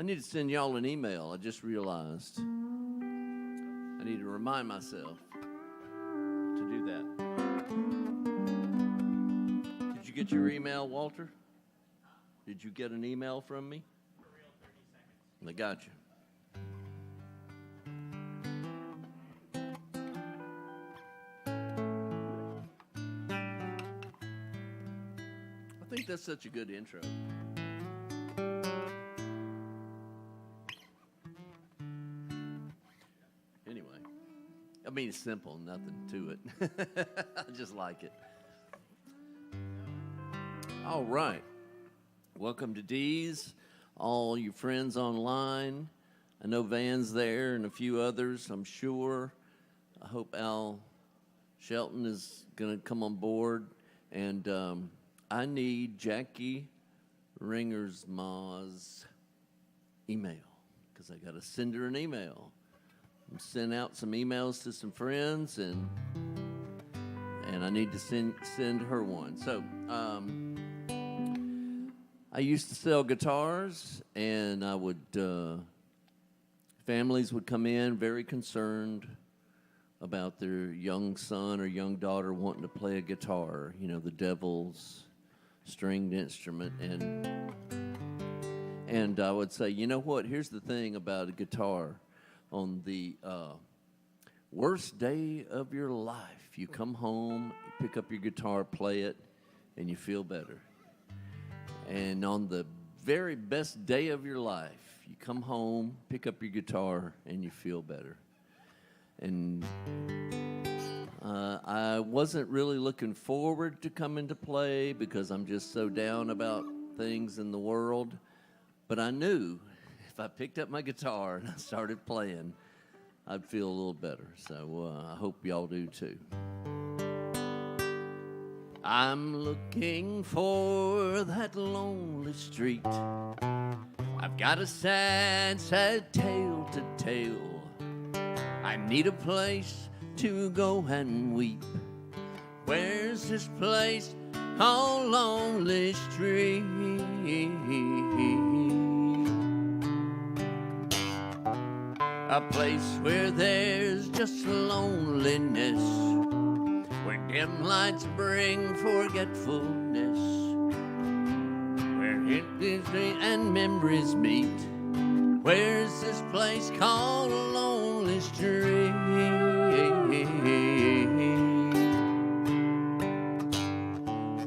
I need to send y'all an email. I just realized. I need to remind myself to do that. Did you get your email, Walter? Did you get an email from me? For real, 30 seconds. I got you. I think that's such a good intro. Anyway, I mean, it's simple, nothing to it. I just like it. All right. Welcome to D's, all your friends online. I know Van's there and a few others, I'm sure. I hope Al Shelton is going to come on board. And I need Jackie Ringer's ma's email because I got to send her an email. I'm sending out some emails to some friends, and I need to send her one. So I used to sell guitars, and I would families would come in very concerned about their young son or young daughter wanting to play a guitar, you know, the devil's stringed instrument. And I would say, you know what, here's the thing about a guitar. On the worst day of your life, you come home, you pick up your guitar, play it, and you feel better. And on the very best day of your life, you come home, pick up your guitar, and you feel better. And I wasn't really looking forward to coming to play because I'm just so down about things in the world. But I knew if I picked up my guitar and I started playing, I'd feel a little better. So I hope y'all do too. I'm looking for that lonely street. I've got a sad, sad tale to tell. I need a place to go and weep. Where's this place called Lonely Street? A place where there's just loneliness, where dim lights bring forgetfulness, where history and memories meet. Where's this place called Lonely Street?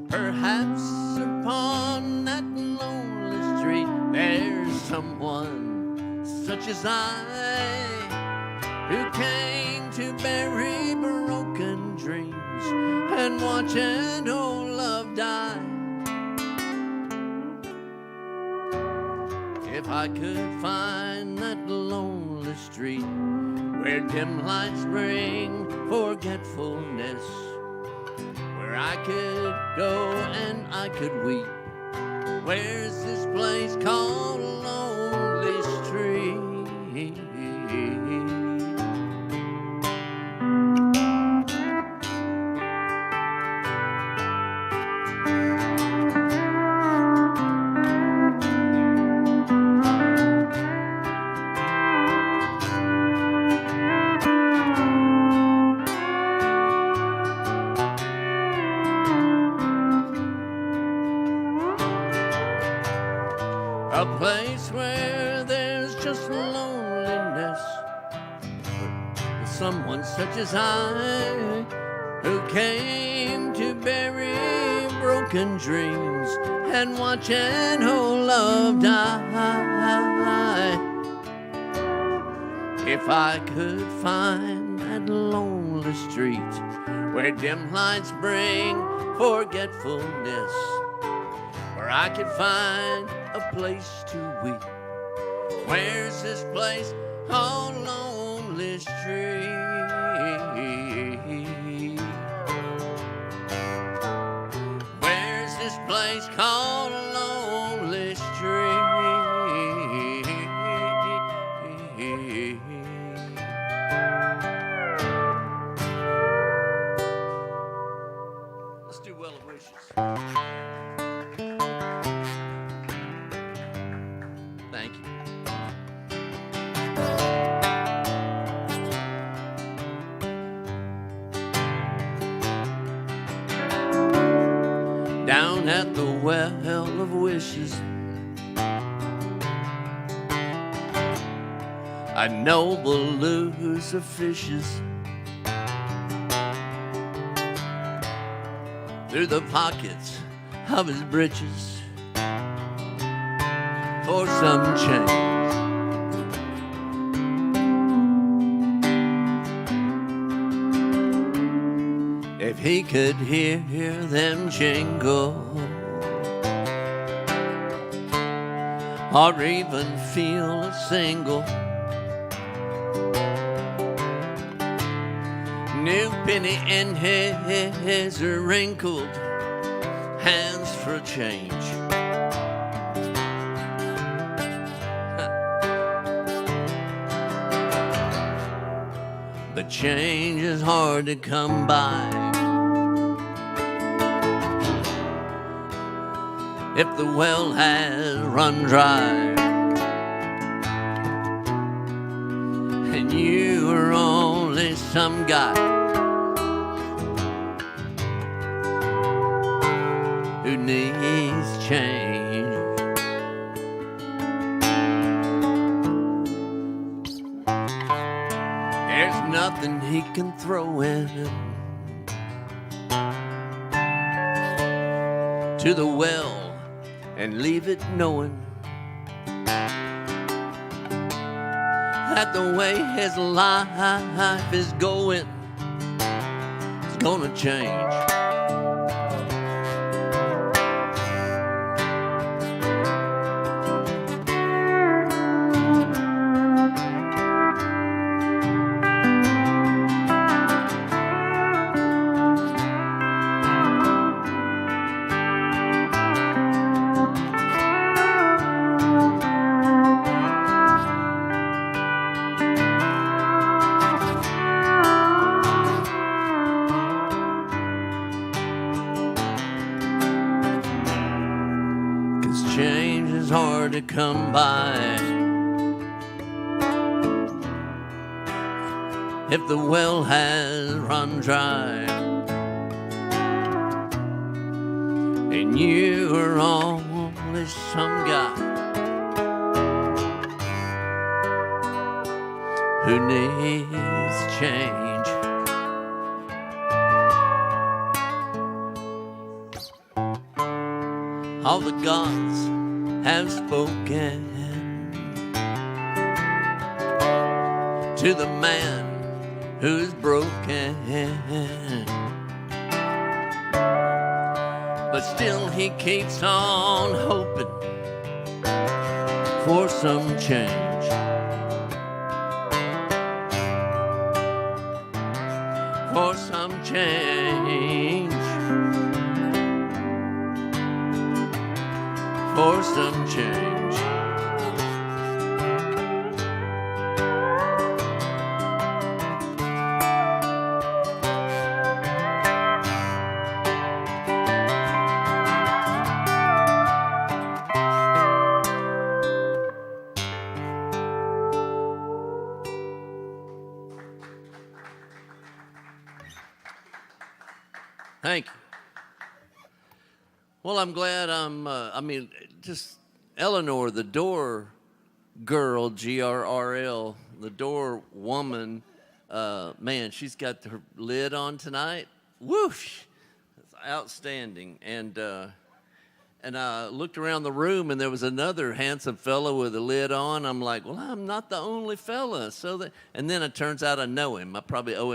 Perhaps upon that lonely street there's someone such as I, who came to bury broken dreams and watch an old love die. If I could find that lonely street where dim lights bring forgetfulness, where I could go and I could weep. Where's this place called Lonely Street? A place where there's just loneliness, with someone such as I, who came to bury broken dreams and watch an old love die. If I could find that lonely street where dim lights bring forgetfulness, where I could find a place to weep. Where's this place called Lonely Street? Where's this place called Lonely Street? Let's do Well of Wishes. Thank you. well of wishes. A noble loser fishes through the pockets of his breeches for some change. If he could hear them jingle, or even feel a single new penny in his wrinkled hands for change. But change is hard to come by if the well has run dry and you are only some guy who needs change. There's nothing he can throw in to the well and leave it knowing that the way his life is going is gonna change. Change is hard to come by if the well has run dry and you are only some guy who needs change. All the gods have spoken to the man who's broken, but still he keeps on hoping for some change. For some change. For some change. Thank you. Well, I'm glad just Eleanor, the door girl, GRRL, the door woman, man, she's got her lid on tonight. Whoosh! It's outstanding. And I looked around the room, and there was another handsome fellow with a lid on. I'm like, well, I'm not the only fella. And then it turns out I know him. I probably owe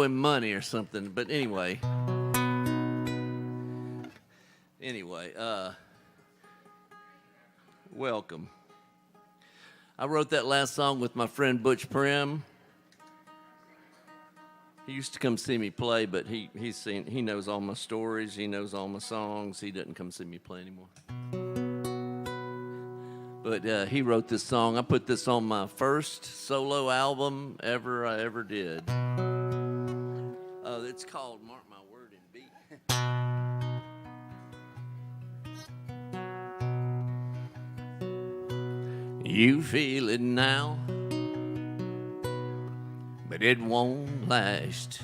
him money or something. But anyway. Welcome. I wrote that last song with my friend Butch Prim. He used to come see me play, but he knows all my stories. He knows all my songs. He doesn't come see me play anymore. But he wrote this song. I put this on my first solo album I ever did. It's called Mark My Word in Beat. You feel it now, but it won't last.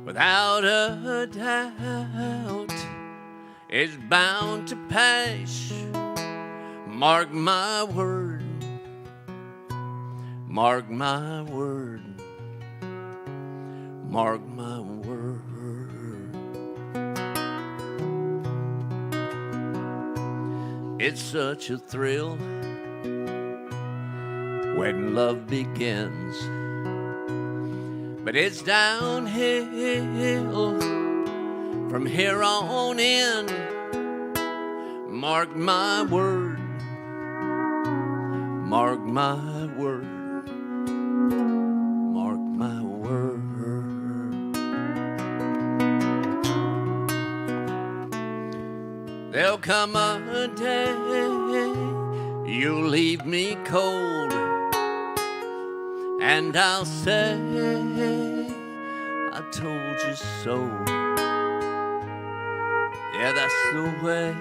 Without a doubt, is bound to pass. Mark my word, mark my word, mark my word. It's such a thrill when love begins, but it's downhill from here on in. Mark my word, mark my word, mark my word. There'll come a day you'll leave me cold, and I'll say, I told you so. Yeah, that's the way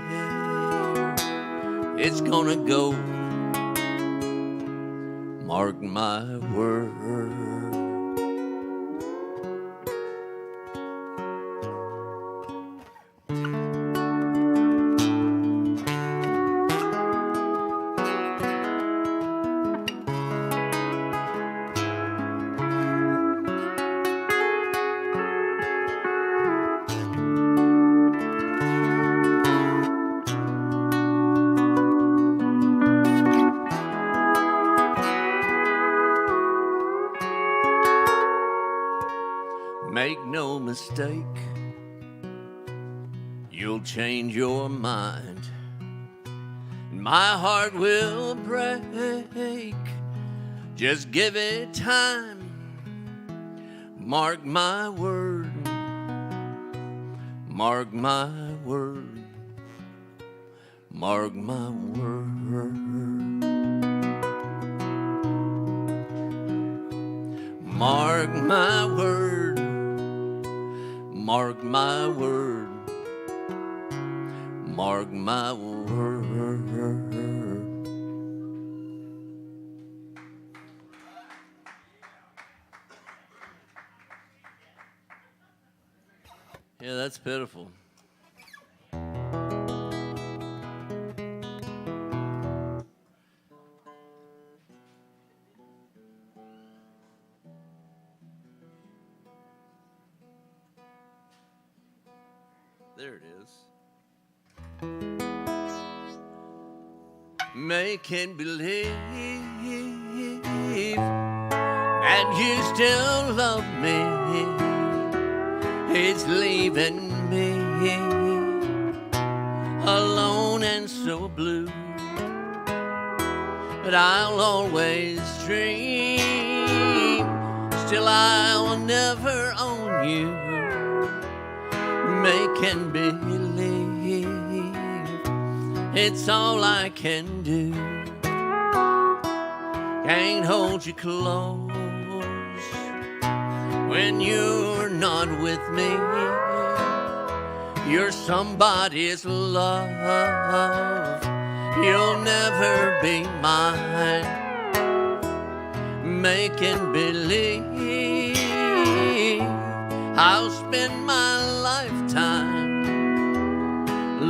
it's gonna go. Mark my word. Make no mistake, you'll change your mind. My heart will break, just give it time. Mark my word, mark my word, mark my word. Mark my word, mark my word, mark my word. Yeah, that's pitiful. There it is. Making believe that you still love me, it's leaving me alone and so blue. But I'll always dream, still I'll never own you. Making believe, it's all I can do. Can't hold you close when you're not with me. You're somebody's love, you'll never be mine. Making believe I'll spend my lifetime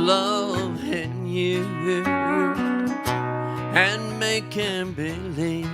loving you and making believe.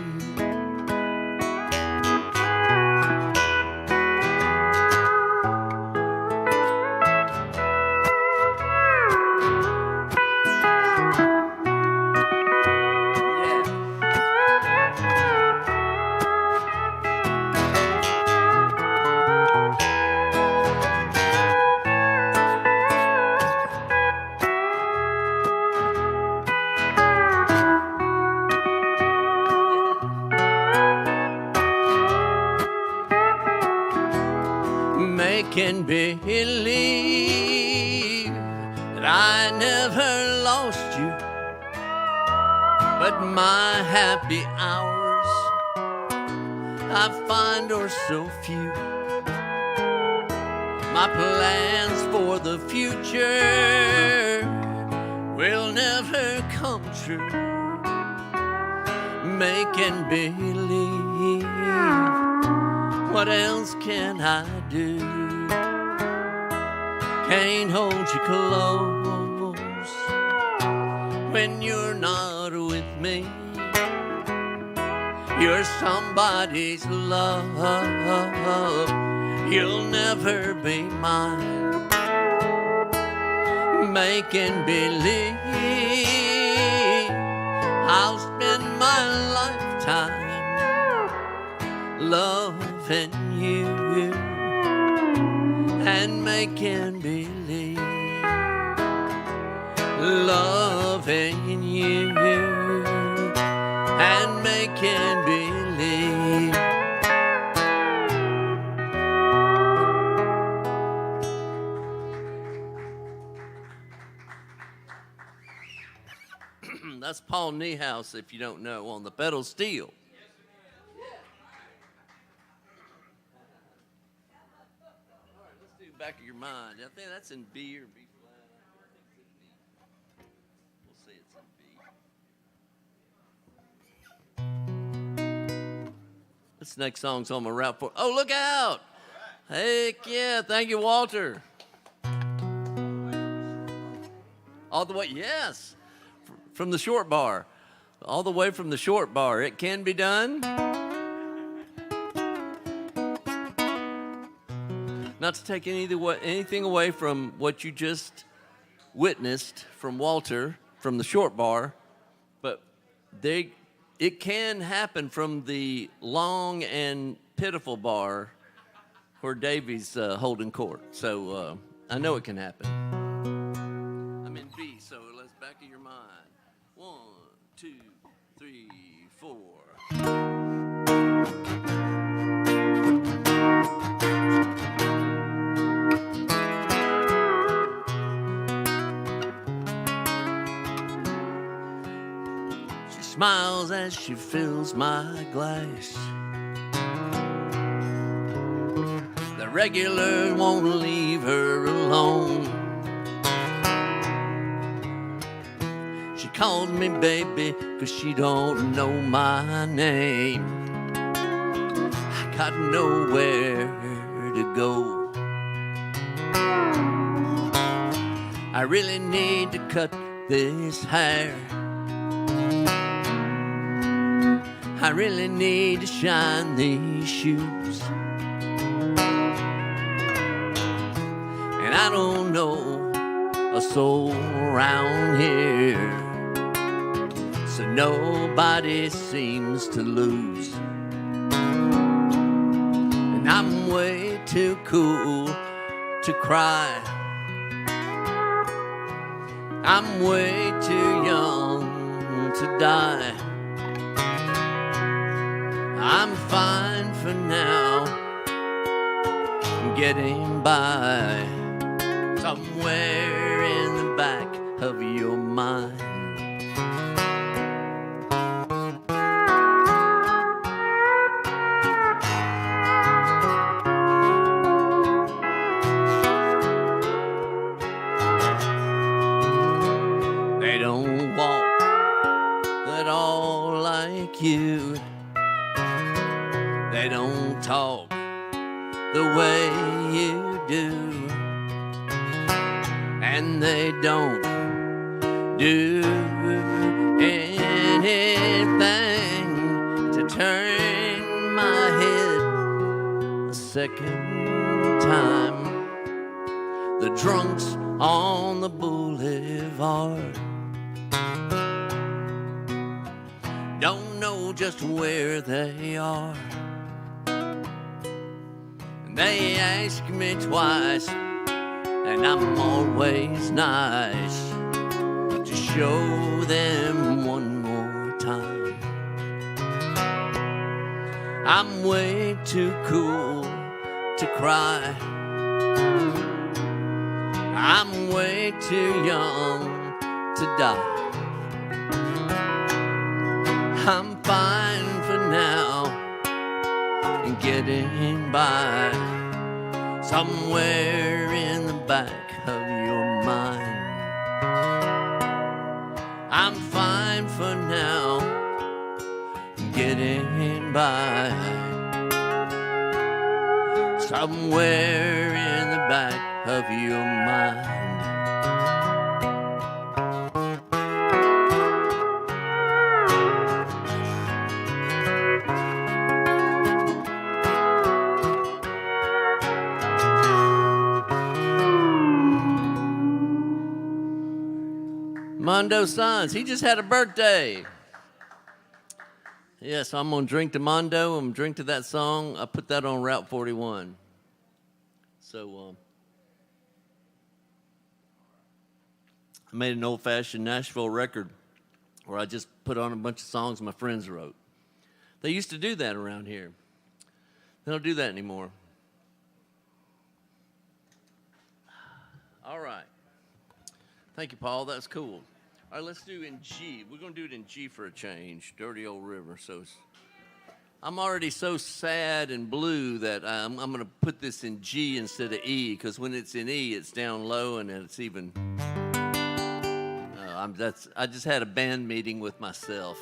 Making believe that I never lost you, but my happy hours I find are so few. My plans for the future will never come true. Making believe, what else can I do? can't hold you close when you're not with me. You're somebody's love, you'll never be mine. Making believe I'll spend my lifetime loving you and making believe loving you and making believe. That's Paul Niehaus, if you don't know, on the pedal steel. All right, let's do Back of Your Mind. I think that's in B or B flat. We'll say it's in B. This next song's on my route for. Oh, look out! Heck yeah! Thank you, Walter. All the way, yes. From the short bar, all the way from the short bar. It can be done. Not to take anything away from what you just witnessed from Walter from the short bar, but it can happen from the long and pitiful bar where Davey's holding court. So I know it can happen. I'm in B, so let's back of your mind. 1, 2, 3, 4. She smiles as she fills my glass. The regular won't leave her alone. She calls me baby 'cause she don't know my name. I got nowhere to go. I really need to cut this hair. I really need to shine these shoes. And I don't know a soul around here, so nobody seems to lose. And I'm way too cool to cry. I'm way too young to die. I'm fine for now, getting by somewhere in the back of your mind. They don't walk at all like you. They don't talk the way you do. And they don't do anything to turn my head a second time. The drunks on the boulevard don't know just where they are. They ask me twice, and I'm always nice to show them one more time. I'm way too cool to cry. I'm way too young to die. I'm fine for now and getting by somewhere in the back of your mind. I'm fine for now, getting by somewhere in the back of your mind. Mondo Sons, he just had a birthday. Yeah, so I'm going to drink to Mondo. I'm going to drink to that song. I put that on Route 41. So I made an old-fashioned Nashville record where I just put on a bunch of songs my friends wrote. They used to do that around here. They don't do that anymore. All right. Thank you, Paul. That's cool. All right, let's do in G. We're going to do it in G for a change. Dirty Old River. So I'm already so sad and blue that I'm going to put this in G instead of E, because when it's in E, it's down low and it's even. I just had a band meeting with myself.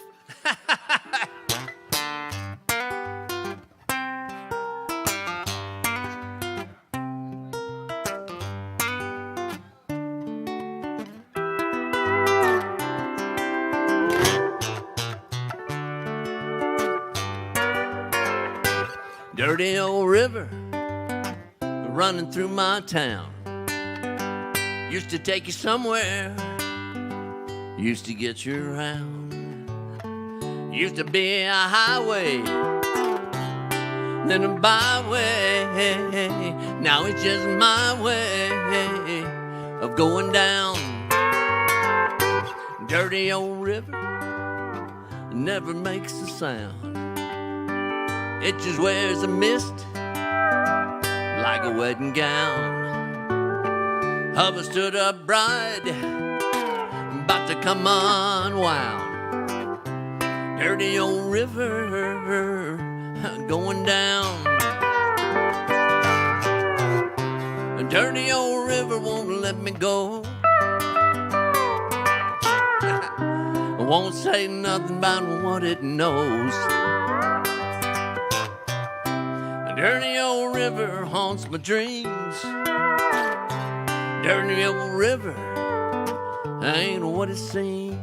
Dirty old river running through my town. Used to take you somewhere, used to get you around. Used to be a highway, then a byway. Now it's just my way of going down. Dirty old river never makes a sound. It just wears a mist like a wedding gown of a stood-up bride about to come unwound. Dirty old river going down. A dirty old river won't let me go. Won't say nothing about what it knows. Dirty old river haunts my dreams. Dirty old river ain't what it seems.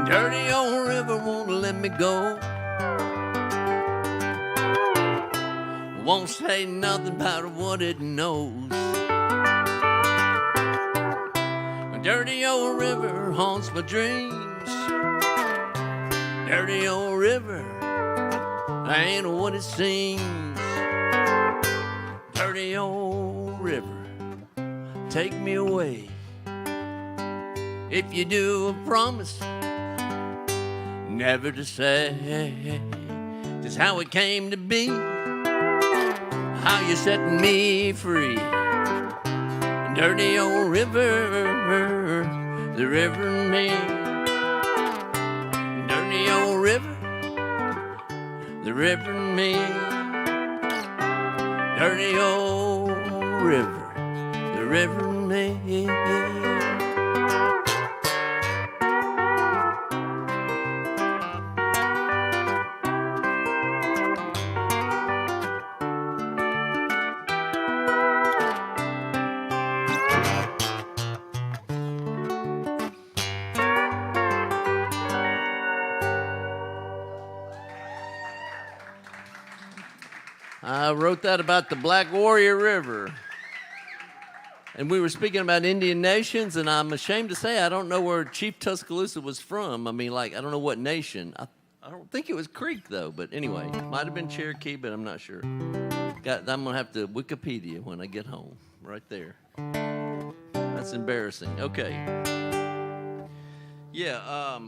Dirty old river won't let me go. Won't say nothing about what it knows. A dirty old river haunts my dreams. Dirty old river ain't what it seems. Dirty old river, take me away. If you do, a promise never to say just how it came to be, how you set me free. Dirty old river, the river and me. Dirty old river, the river and me. Dirty old river, the river and me. I wrote that about the Black Warrior River. And we were speaking about Indian nations, and I'm ashamed to say I don't know where Chief Tuscaloosa was from. I mean, like, I don't know what nation. I don't think it was Creek, though. But anyway, it might have been Cherokee, but I'm not sure. I'm going to have to Wikipedia when I get home. Right there. That's embarrassing. Okay. Yeah,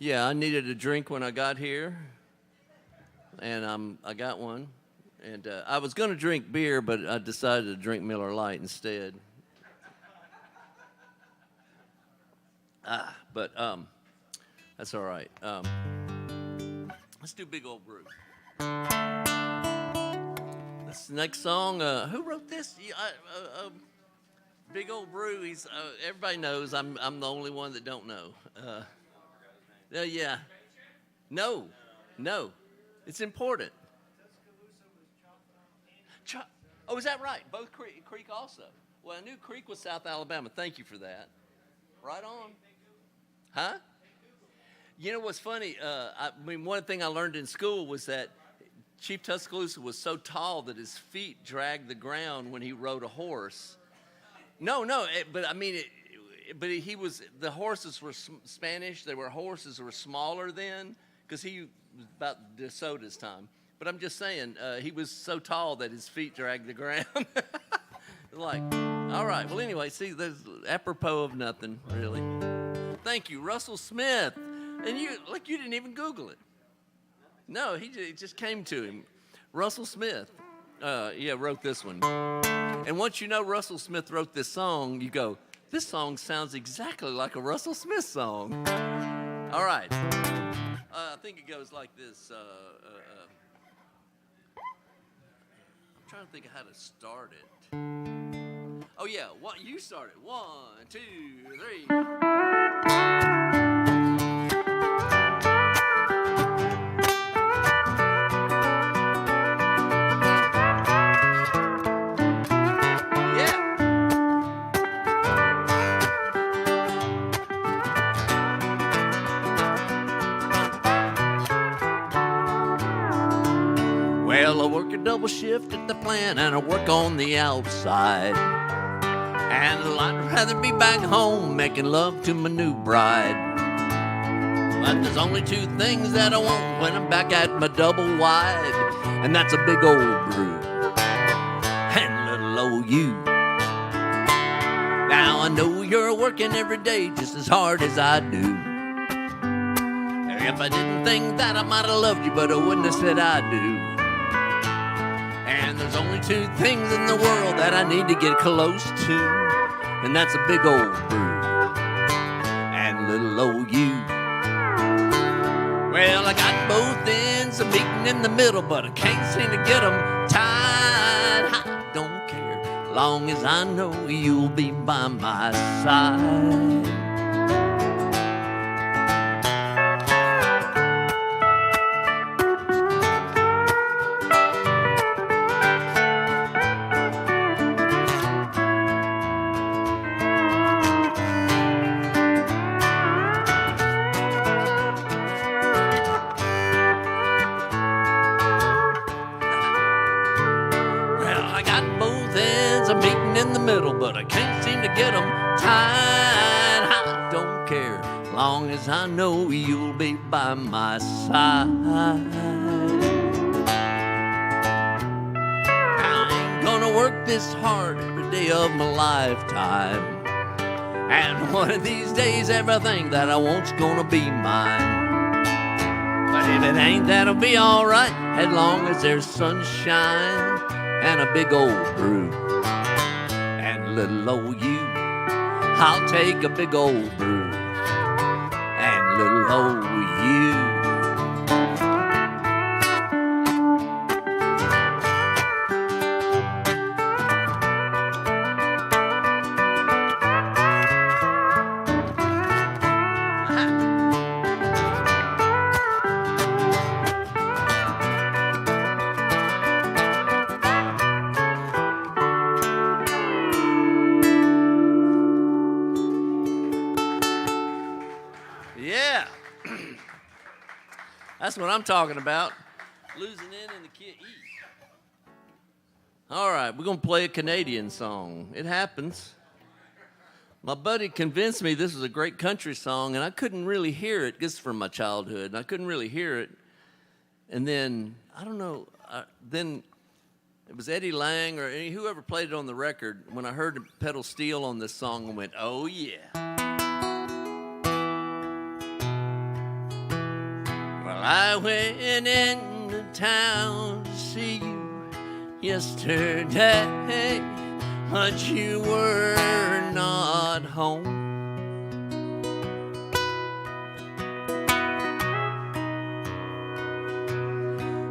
Yeah, I needed a drink when I got here, and I got one. And I was going to drink beer, but I decided to drink Miller Lite instead. But that's all right. Let's do Big Old Brew. This next song, who wrote this? Big Old Brew. He's everybody knows. I'm the only one that don't know. Yeah. No. It's important. Oh, is that right? Both Creek also. Well, I knew Creek was South Alabama. Thank you for that. Right on. Huh? You know what's funny? One thing I learned in school was that Chief Tuscaloosa was so tall that his feet dragged the ground when he rode a horse. But he was, the horses were Spanish. Horses were smaller then because he was about DeSoto's time. But I'm just saying, he was so tall that his feet dragged the ground. Like, all right. Well, anyway, see, there's apropos of nothing, really. Thank you, Russell Smith. And you didn't even Google it. No, it just came to him. Russell Smith, wrote this one. And once you know Russell Smith wrote this song, you go, this song sounds exactly like a Russell Smith song. All right. I think it goes like this. I'm trying to think of how to start it. Oh, yeah. You start it. 1, 2, 3. Well, I work a double shift at the plant and I work on the outside. And I'd rather be back home making love to my new bride. But there's only 2 things that I want when I'm back at my double wide. And that's a big old brew and little old you. Now I know you're working every day just as hard as I do. If I didn't think that I might have loved you, but I wouldn't have said I do. And there's only 2 things in the world that I need to get close to, and that's a big old brew and little old you. Well, I got both ends of meeting in the middle, but I can't seem to get them tied. I don't care, long as I know you'll be by my side. But I can't seem to get them tied. I don't care, long as I know you'll be by my side. I ain't gonna work this hard every day of my lifetime. And one of these days, everything that I want's gonna be mine. But if it ain't, that'll be alright, as long as there's sunshine and a big old brew. Little old you, I'll take a big old brew and little old you. That's what I'm talking about. Losing in the kid eat. All right, we're going to play a Canadian song. It happens. My buddy convinced me this was a great country song, and I couldn't really hear it. This is from my childhood, and I couldn't really hear it. And then, I don't know, then it was Eddie Lang or whoever played it on the record. When I heard pedal steel on this song, I went, oh, yeah. I went into town to see you yesterday, but you were not home.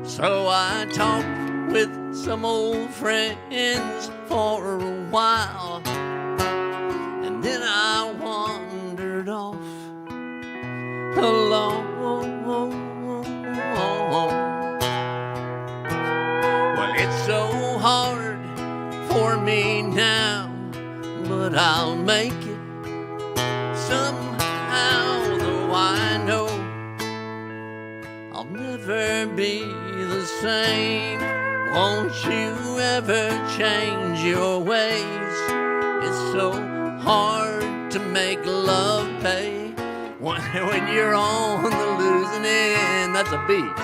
So I talked with some old friends for a while, and then I wandered off alone. Well, it's so hard for me now, but I'll make it somehow, though I know I'll never be the same. Won't you ever change your ways? It's so hard to make love pay when you're on the losing end. That's a beat.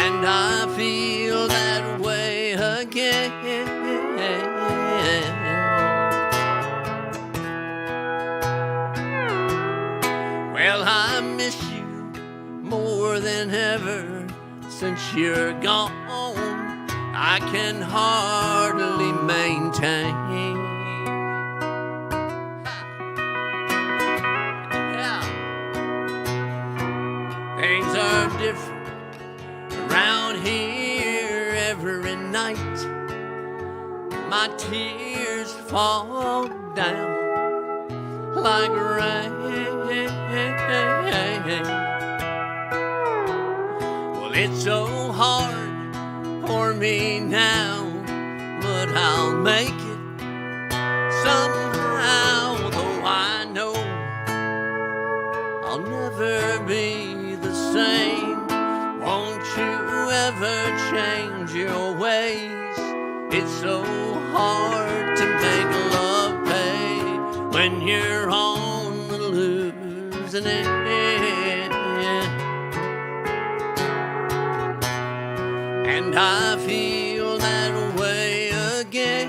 And I feel that way again. Well, I miss you more than ever since you're gone. I can hardly maintain. Yeah. Things are different around here every night. My tears fall down like rain. Well, it's so hard for me now, but I'll make it somehow, though I know I'll never be the same. Won't you ever change your ways? It's so hard to make love pay when you're on the losing end. And I feel that way again.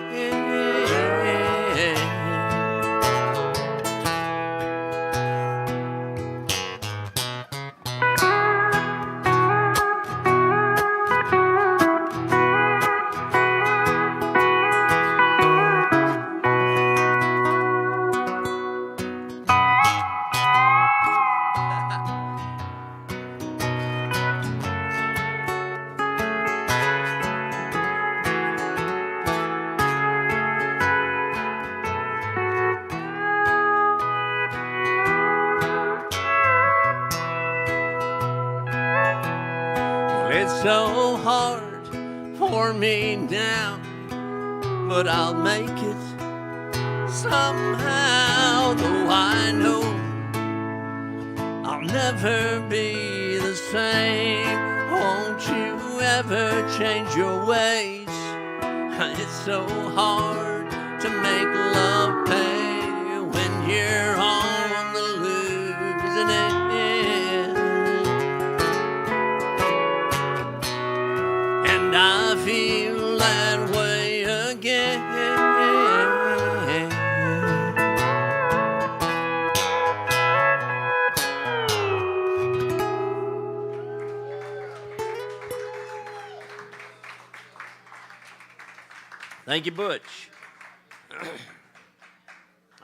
It's so hard for me now, but I'll make it somehow, though I know I'll never be the same. Won't you ever change your ways? It's so hard to make love pay when you're on the losing end. And I feel that way again. Thank you, Butch.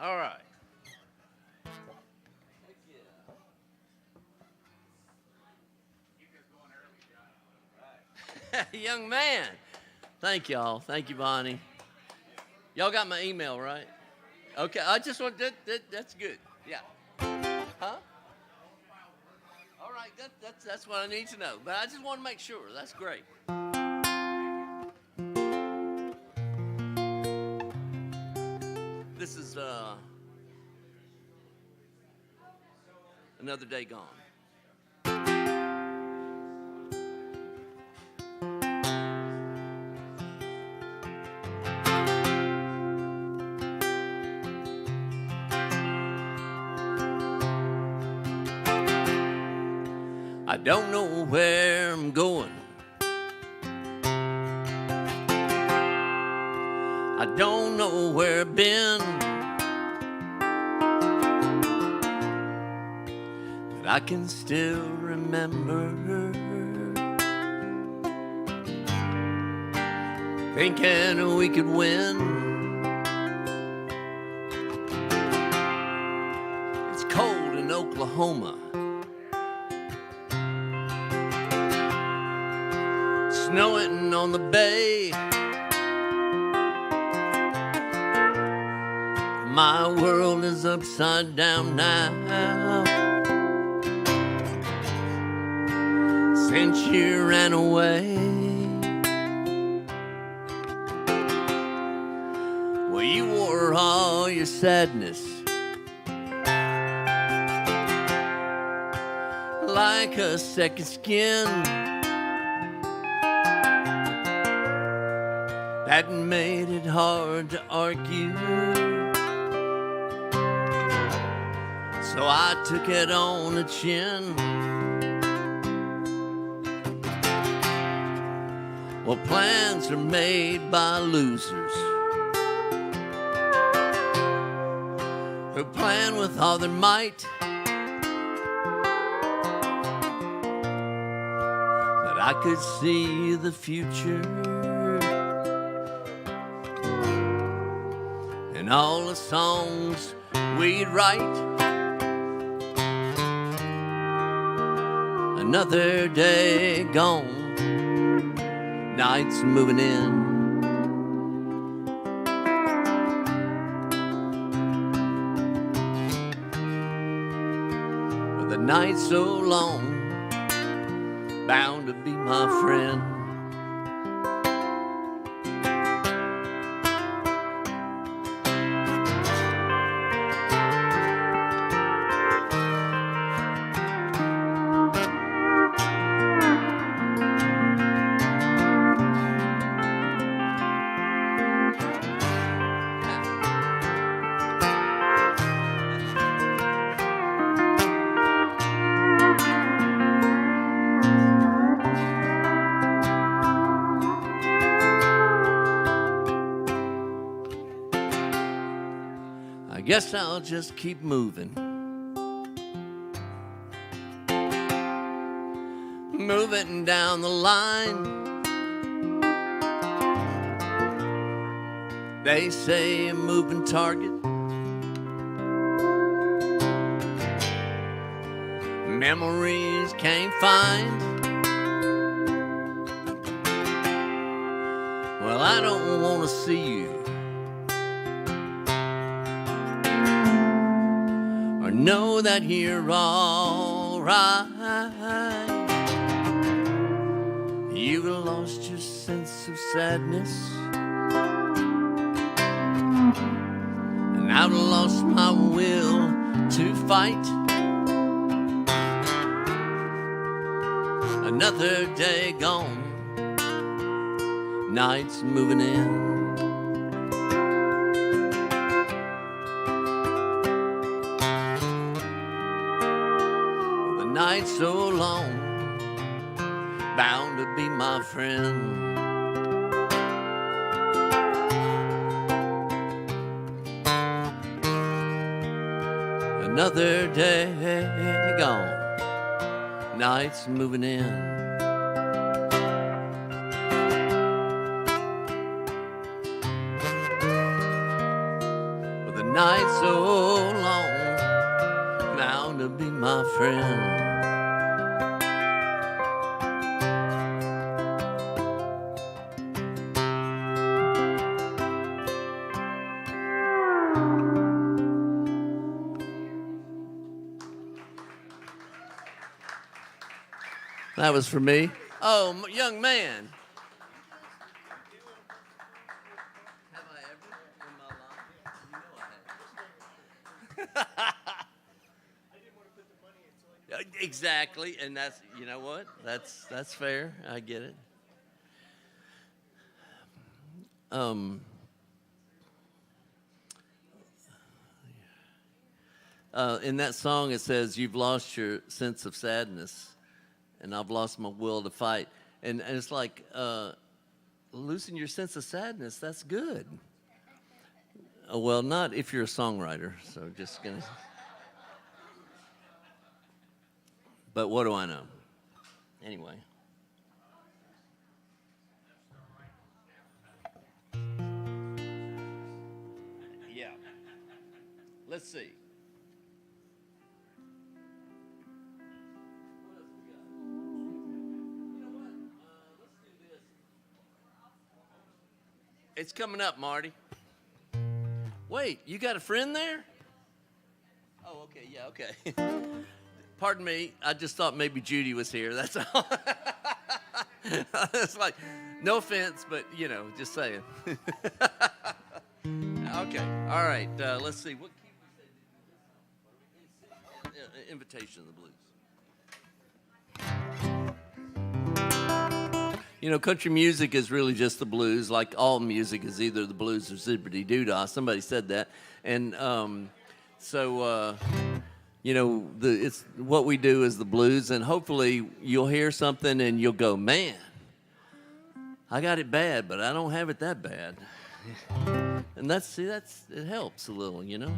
All right. Young man. Thank y'all. Thank you, Bonnie. Y'all got my email, right? Okay, I just want that's good. Yeah. Huh? All right, that's what I need to know. But I just want to make sure. That's great. This is Another Day Gone. I don't know where I'm going. I don't know where I've been. I can still remember thinking we could win. It's cold in Oklahoma, snowing on the bay. My world is upside down now since you ran away. Well, you wore all your sadness like a second skin that made it hard to argue. So I took it on the chin. Well, plans are made by losers who plan with all their might. But I could see the future and all the songs we'd write. Another day gone, night's moving in. With a night so long, bound to be my friend. I guess I'll just keep moving. Moving down the line. They say a moving target. Memories can't find. Well, I don't want to see you or know that you're all right. You've lost your sense of sadness, and I've lost my will to fight. Another day gone, night's moving in. The night's so long, bound to be my friend. Another day gone, night's moving in. With the night so long, bound to be my friend. That was for me. Oh, young man. Have I ever in my life? You know I have. I didn't want to put the money in, so exactly, and that's, you know what? That's fair. I get it. In that song, it says, "You've lost your sense of sadness, and I've lost my will to fight." And it's like, losing your sense of sadness, that's good. Well, not if you're a songwriter, so just gonna. But what do I know? Anyway. Yeah. Let's see. It's coming up, Marty. Wait, you got a friend there? Oh, okay, yeah, okay. Pardon me, I just thought maybe Judy was here, that's all. It's like, no offense, but, you know, just saying. Okay, all right, let's see. What key was that? Invitation of the Blues. You know, country music is really just the blues. Like all music is either the blues or zippity-doo-dah. Somebody said that. And you know, it's what we do is the blues. And hopefully you'll hear something and you'll go, man, I got it bad, but I don't have it that bad. And it helps a little, you know.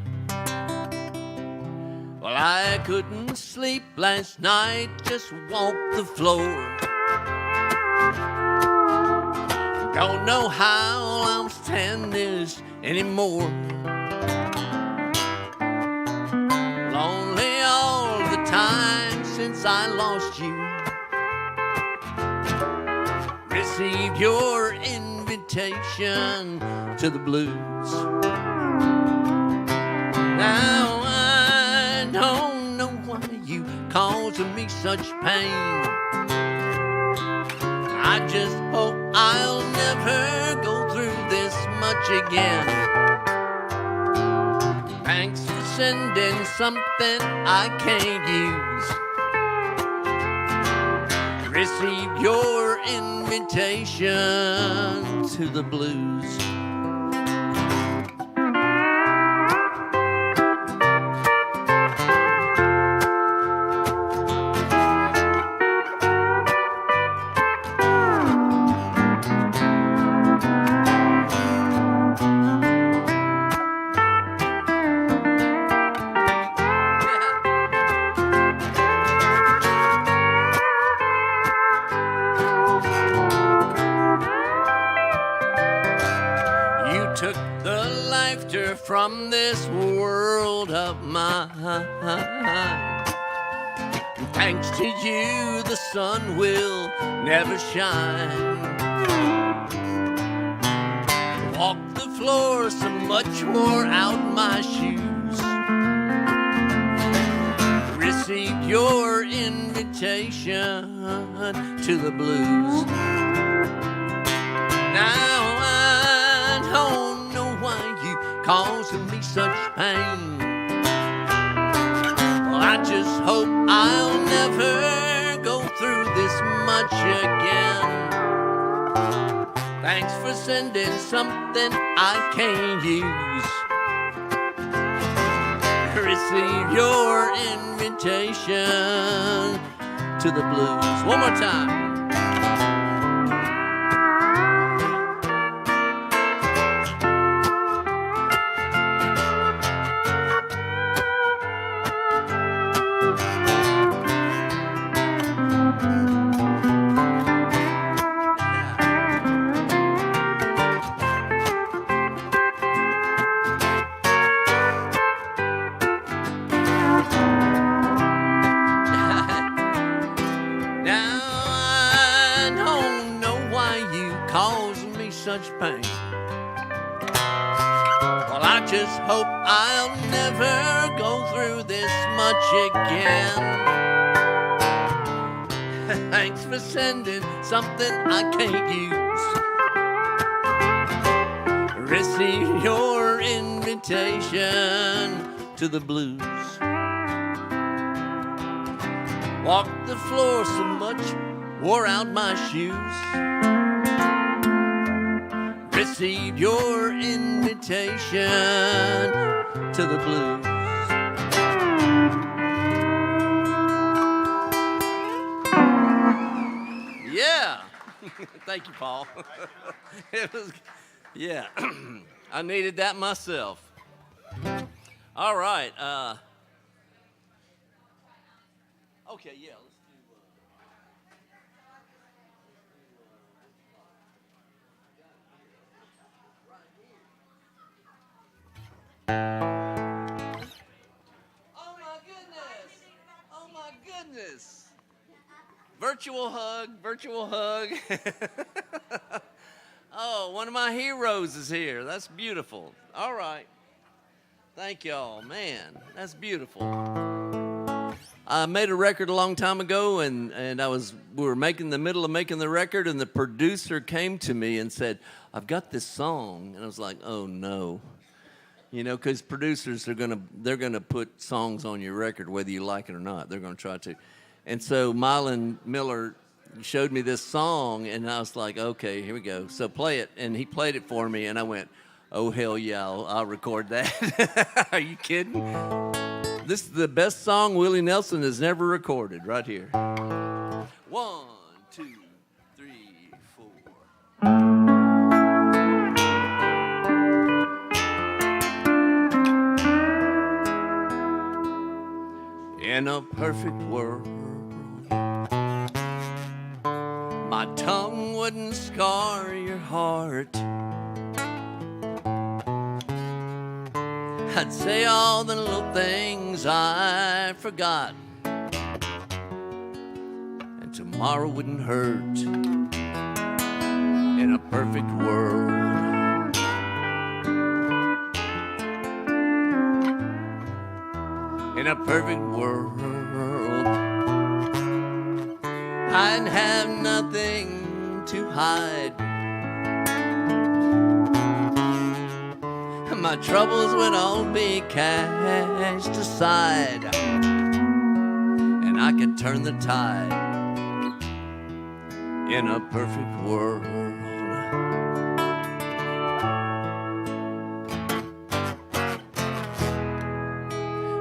Well, I couldn't sleep last night, just walked the floor. Don't know how I'll stand this anymore. Lonely all the time since I lost you. Received your invitation to the blues. Now I don't know why you causing me such pain. I just hope I'll never go through this much again. Thanks for sending something I can't use. Received your invitation to the blues. Took the laughter from this world of mine. Thanks to you, the sun will never shine. Walked the floor so much, wore out my shoes. Received your invitation to the blues. Now I don't know why you causing me such pain. Well, I just hope I'll never go through this much again. Thanks for sending something I can't use. Receive your invitation to the blues. One more time. Causing me such pain. Well, I just hope I'll never go through this much again. Thanks for sending something I can't use. Receive your invitation to the blues. Walked the floor so much, wore out my shoes. Received your invitation to the blues. Yeah. Thank you, Paul. It was, yeah. I needed that myself. All right. Okay, yeah. Oh my goodness. Oh my goodness. Virtual hug, virtual hug. Oh, one of my heroes is here. That's beautiful. All right. Thank y'all. Man, that's beautiful. I made a record a long time ago, and we were in the middle of making the record, and the producer came to me and said, "I've got this song," and I was like, "Oh no," because producers they're gonna put songs on your record whether you like it or not. They're gonna try to, and so Mylan Miller showed me this song, and I was like, "Okay, here we go." So play it, and he played it for me, and I went, "Oh hell yeah, I'll record that." Are you kidding? This is the best song Willie Nelson has never recorded, right here. 1, 2, 3, 4. In a perfect world, my tongue wouldn't scar your heart. I'd say all the little things I forgot, and tomorrow wouldn't hurt. In a perfect world, in a perfect world, I'd have nothing to hide. My troubles would all be cast aside, and I could turn the tide in a perfect world.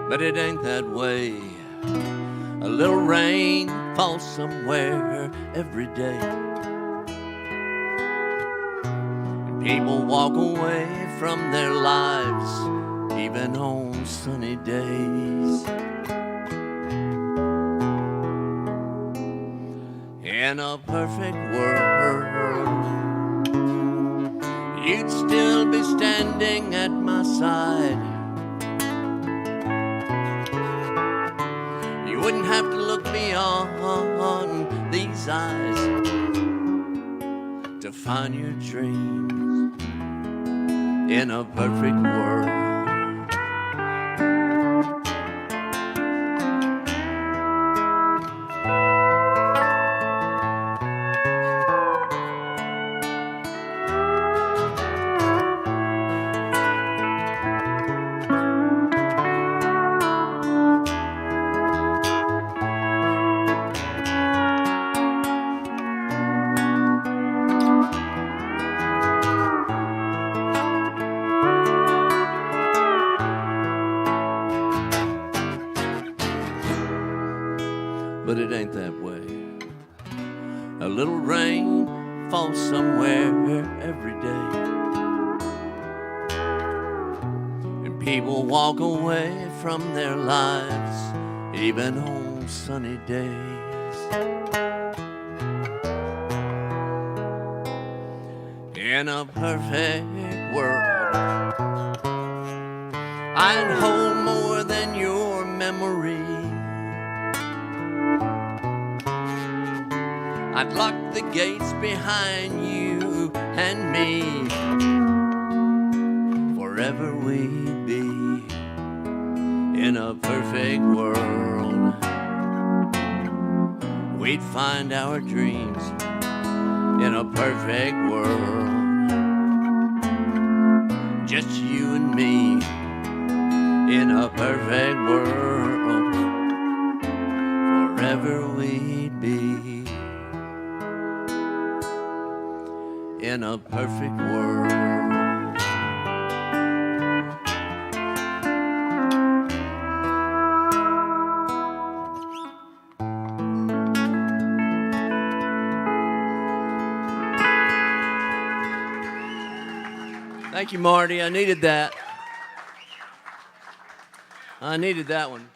But it ain't that way. A little rain falls somewhere every day. People walk away from their lives, even on sunny days. In a perfect world, you'd still be standing at my side. You wouldn't have to look beyond these eyes to find your dreams. In a perfect world, but it ain't that way. A little rain falls somewhere every day, and people walk away from their lives, even on sunny days. In a perfect world, I'd hold more than your memory. I'd lock the gates behind you and me. Forever we'd be in a perfect world. We'd find our dreams in a perfect world. Just you and me in a perfect world. Forever we'd be in a perfect world. Thank you, Marty. I needed that. I needed that one.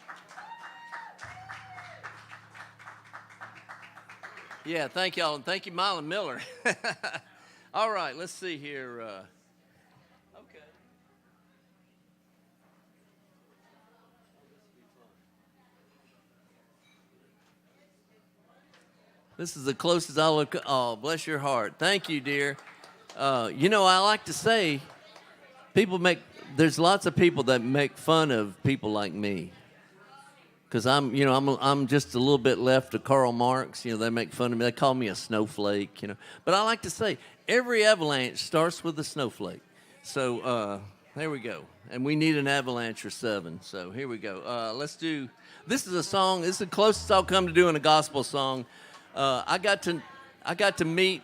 Yeah, thank y'all, and thank you, Mylan Miller. All right, let's see here. Okay. This is the closest I'll look. Oh, bless your heart. Thank you, dear. You know, I like to say, there's lots of people that make fun of people like me. Because I'm just a little bit left of Karl Marx. You know, they make fun of me. They call me a snowflake, you know. But I like to say, every avalanche starts with a snowflake. So there we go. And we need an avalanche or 7. So here we go. This is a song. This is the closest I'll come to doing a gospel song. I got to meet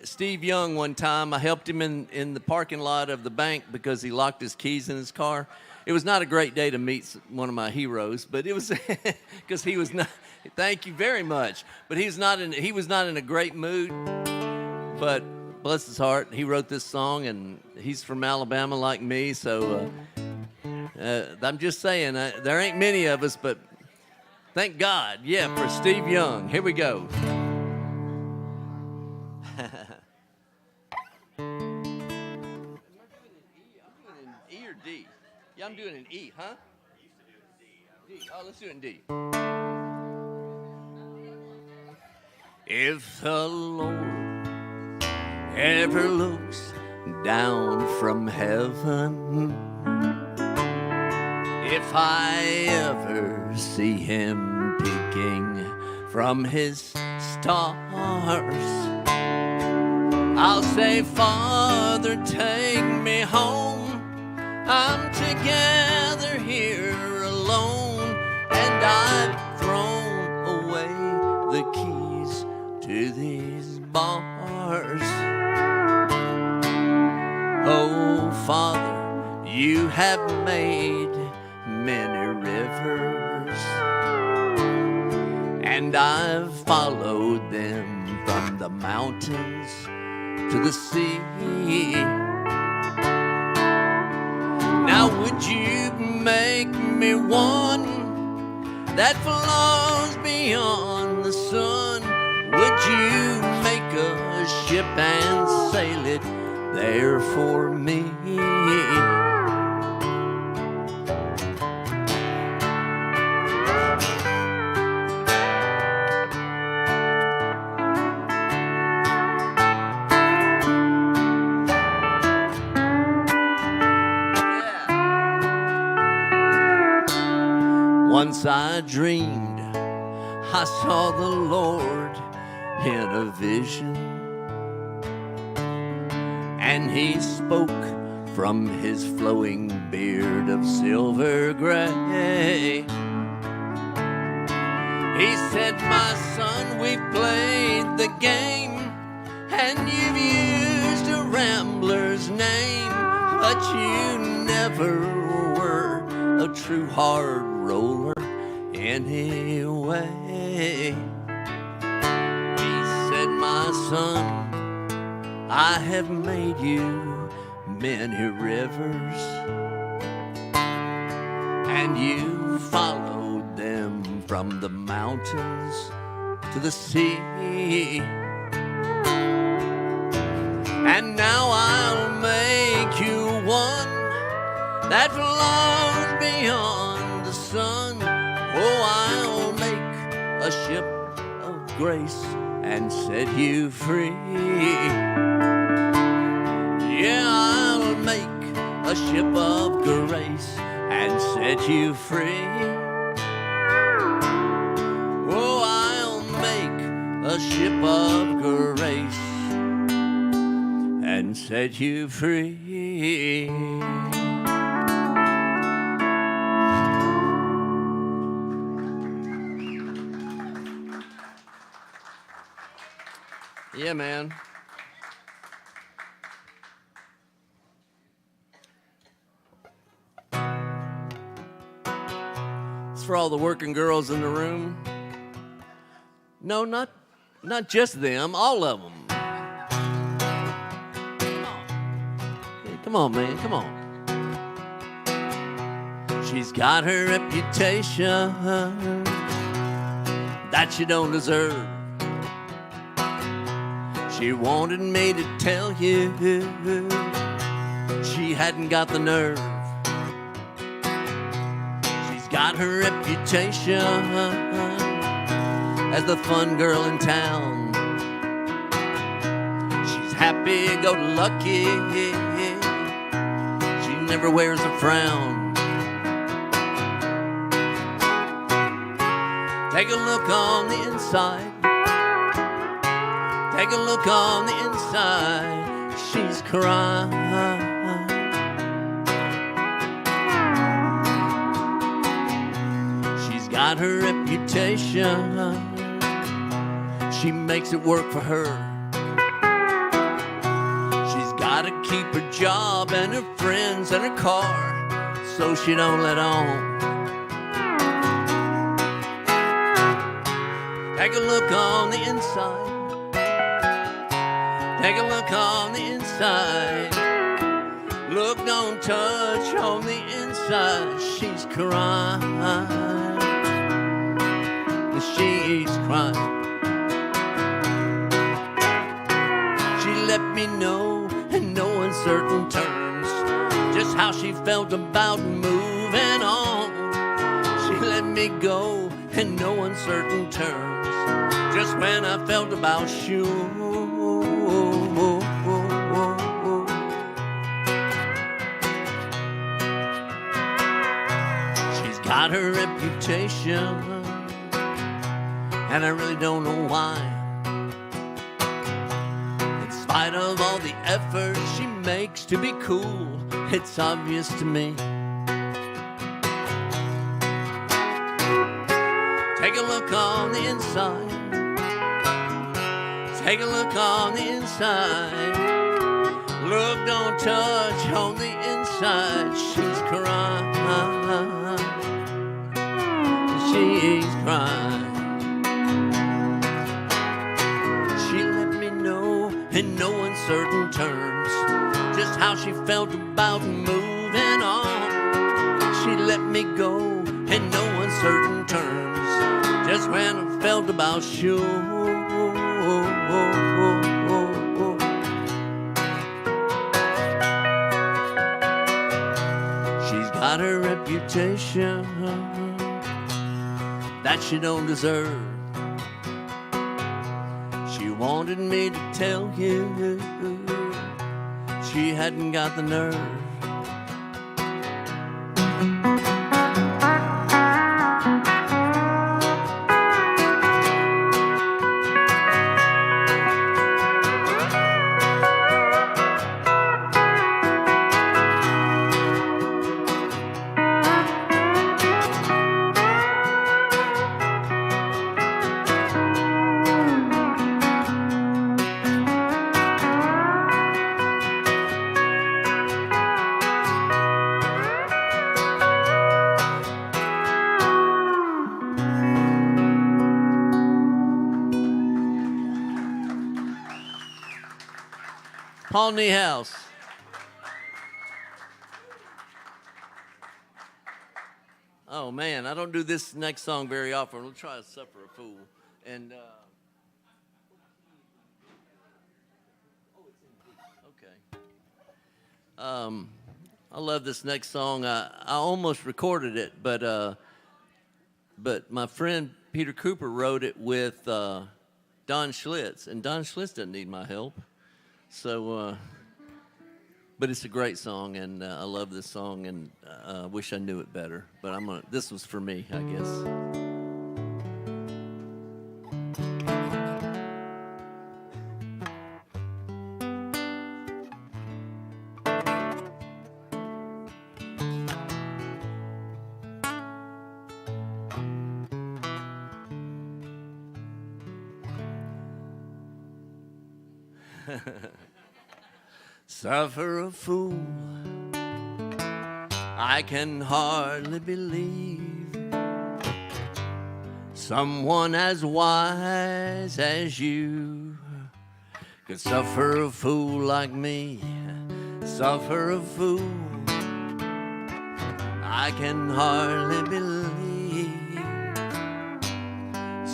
Steve Young one time. I helped him in the parking lot of the bank because he locked his keys in his car. It was not a great day to meet one of my heroes, but it was because he was not. Thank you very much. But he was not in a great mood. But bless his heart, he wrote this song, and he's from Alabama like me. So I'm just saying, there ain't many of us, but thank God, yeah, for Steve Young. Here we go. Yeah, I'm doing an E, huh? D. Oh, let's do it in D. If the Lord ever looks down from heaven, if I ever see him picking from his stars, I'll say, Father, take me home. I'm together here alone, and I've thrown away the keys to these bars. Oh, Father, you have made many rivers, and I've followed them from the mountains to the sea. Now would you make me one that flows beyond the sun? Would you make a ship and sail it there for me? Once I dreamed I saw the Lord in a vision, and he spoke from his flowing beard of silver gray. He said, my son, we've played the game, and you've used a rambler's name, but you never were a true hard roller anyway. He said, my son, I have made you many rivers, and you followed them from the mountains to the sea. And now I'll make you one that flows beyond the sun. Oh, I'll make a ship of grace and set you free. Yeah, I'll make a ship of grace and set you free. Oh, I'll make a ship of grace and set you free. Yeah, man. It's for all the working girls in the room. No, not just them, all of them. Hey, come on, man, come on. She's got her reputation that you don't deserve. She wanted me to tell you she hadn't got the nerve. She's got her reputation as the fun girl in town. happy-go-lucky. She never wears a frown. Take a look on the inside. Take a look on the inside. She's crying. She's got her reputation. She makes it work for her. She's gotta keep her job and her friends and her car, so she don't let on. Take a look on the inside. Take a look on the inside. Look, don't touch on the inside. She's crying. She's crying. She let me know in no uncertain terms just how she felt about moving on. She let me go in no uncertain terms just when I felt about sure. She's got her reputation, and I really don't know why. In spite of all the effort she makes to be cool, it's obvious to me. Take a look on the inside. Take a look on the inside. Look, don't touch on the inside. She's crying. She's crying. She let me know in no uncertain terms just how she felt about moving on. She let me go in no uncertain terms just when I felt about sure. She's got her reputation that she don't deserve. She wanted me to tell you she hadn't got the nerve. Paul Niehaus. Oh man, I don't do this next song very often. We'll try to Suffer a Fool. And okay. I love this next song. I almost recorded it, but my friend Peter Cooper wrote it with Don Schlitz, and Don Schlitz doesn't need my help. So, but it's a great song, and I love this song, and I wish I knew it better. But this was for me, I guess. Suffer a fool, I can hardly believe someone as wise as you could suffer a fool like me. Suffer a fool, I can hardly believe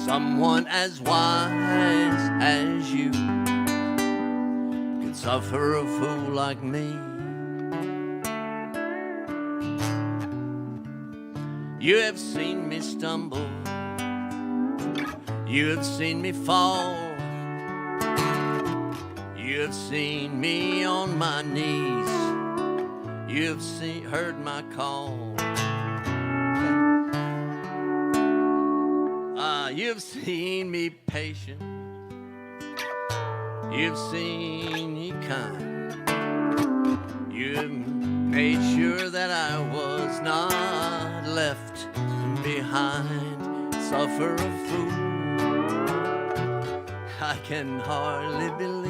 someone as wise as you suffer a fool like me. You have seen me stumble, you have seen me fall, you You've seen me on my knees. You've heard my call. You've seen me patient. You've seen me kind. You've made sure that I was not left behind. Suffer a fool. I can hardly believe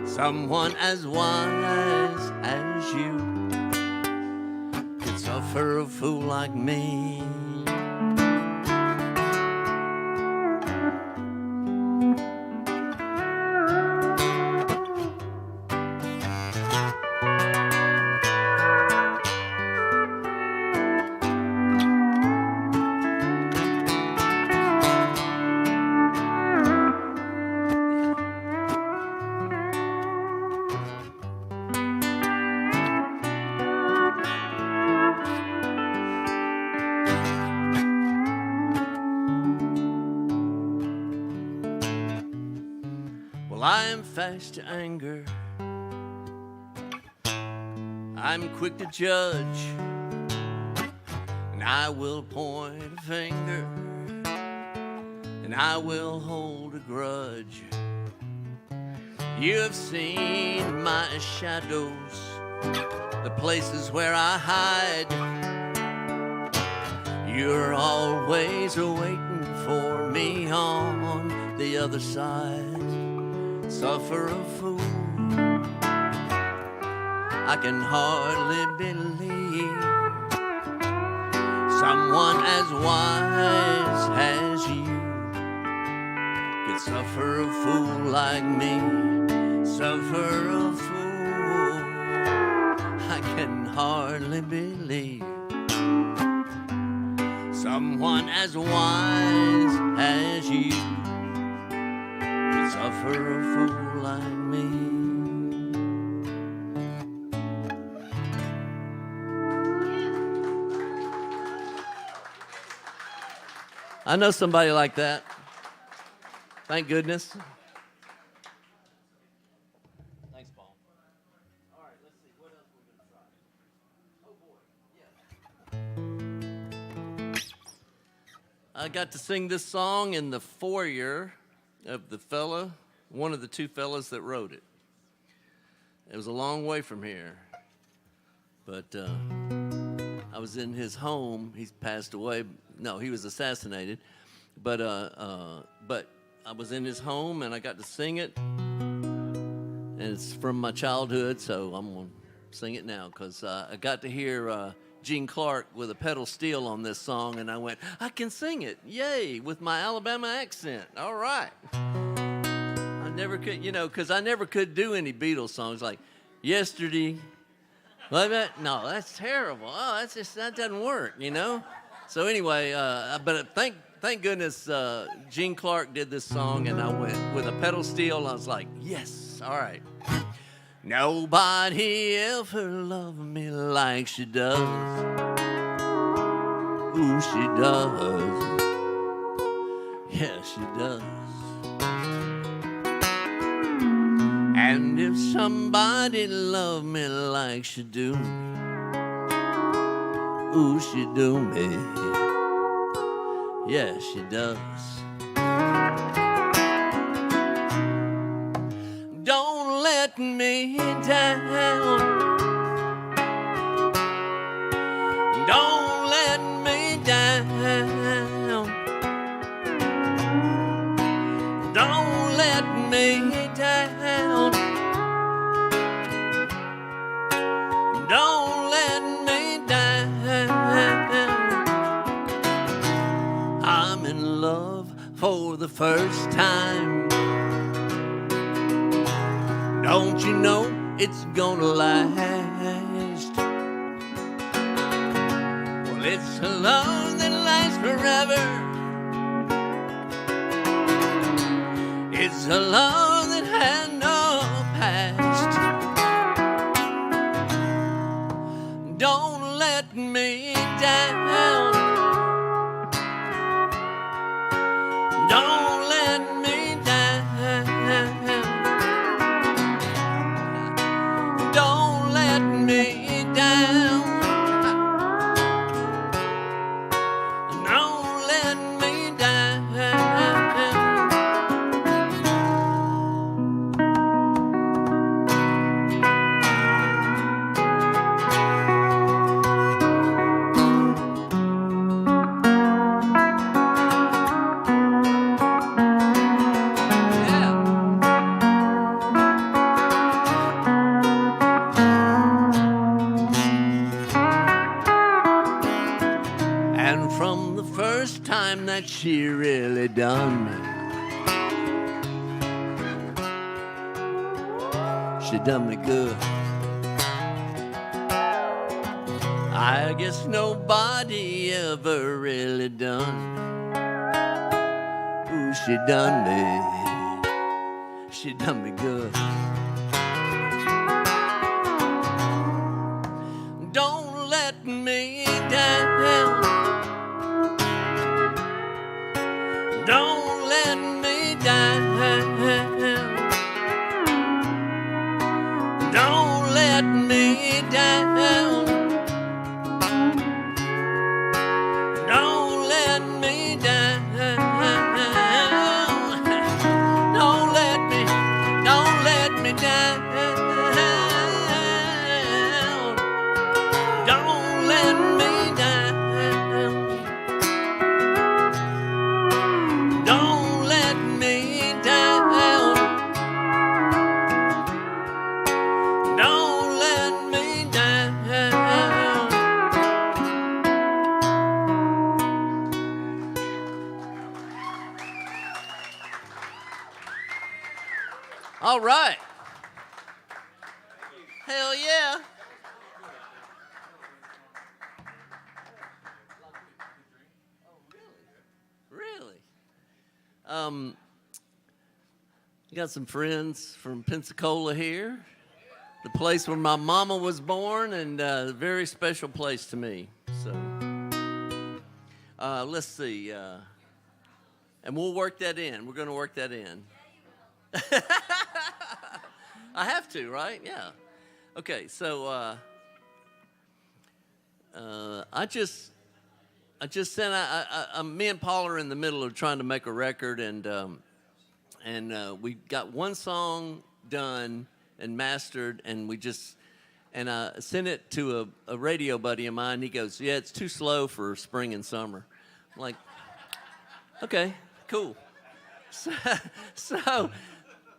someone as wise as you could suffer a fool like me. I am fast to anger. I'm quick to judge, and I will point a finger, and I will hold a grudge. You have seen my shadows, the places where I hide. You're always waiting for me on the other side. Suffer a fool, I can hardly believe someone as wise as you could suffer a fool like me. Suffer a fool, I can hardly believe someone as wise as you suffer a fool like me. I know somebody like that. Thank goodness. Thanks, Paul. All right, let's see. What else we're going to try? Oh, boy. Yeah. I got to sing this song in the foyer of the fella, one of the two fellas that wrote it. It was a long way from here, but I was in his home. He's passed away. No, he was assassinated, but I was in his home and I got to sing it, and it's from my childhood, so I'm gonna sing it now because I got to hear Gene Clark with a pedal steel on this song, and I went, I can sing it, yay, with my Alabama accent. All right. I never could, because I never could do any Beatles songs like Yesterday. No, that's terrible. Oh, that doesn't work, So anyway, but thank goodness Gene Clark did this song, and I went with a pedal steel. I was like, yes, all right. Nobody ever loved me like she does. Ooh, she does. Yeah, she does. And if somebody loved me like she do, ooh, she do me. Yeah, she does. Don't let me down. Don't let me down. Don't let me down. Don't let me down. I'm in love for the first time. Don't you know it's gonna last? Well, it's a love that lasts forever. It's a love that has no past. Don't let me down. Don't let me down. first time that she really done me. She done me good. I guess nobody ever really done. Ooh, she done me. She done me good. Don't let me down. Don't let me down. Don't let me down. Don't let me down. Don't let me down. Don't let me down. Don't let me down. Don't let me down. All right. Hell yeah. Really? Got some friends from Pensacola here, the place where my mama was born, and a very special place to me. So, let's see. And we'll work that in. We're going to work that in. I have to, right? Yeah. Okay, so I just sent. Me and Paul are in the middle of trying to make a record, and we got one song done and mastered, and I sent it to a radio buddy of mine. He goes, "Yeah, it's too slow for spring and summer." I'm like, okay, cool.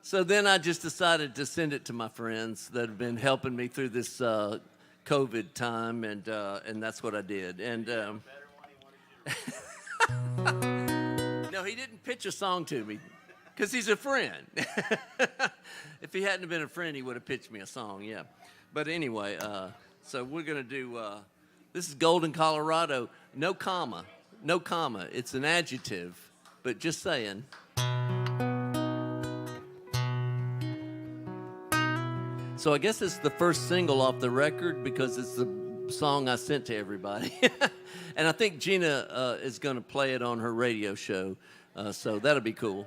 So then I just decided to send it to my friends that have been helping me through this COVID time, and that's what I did. And no, he didn't pitch a song to me because he's a friend. If he hadn't been a friend, he would have pitched me a song, yeah. But anyway, so we're going to do, this is Golden, Colorado, no comma. It's an adjective, but just saying. So I guess it's the first single off the record because it's the song I sent to everybody. And I think Gina is going to play it on her radio show, so that'll be cool.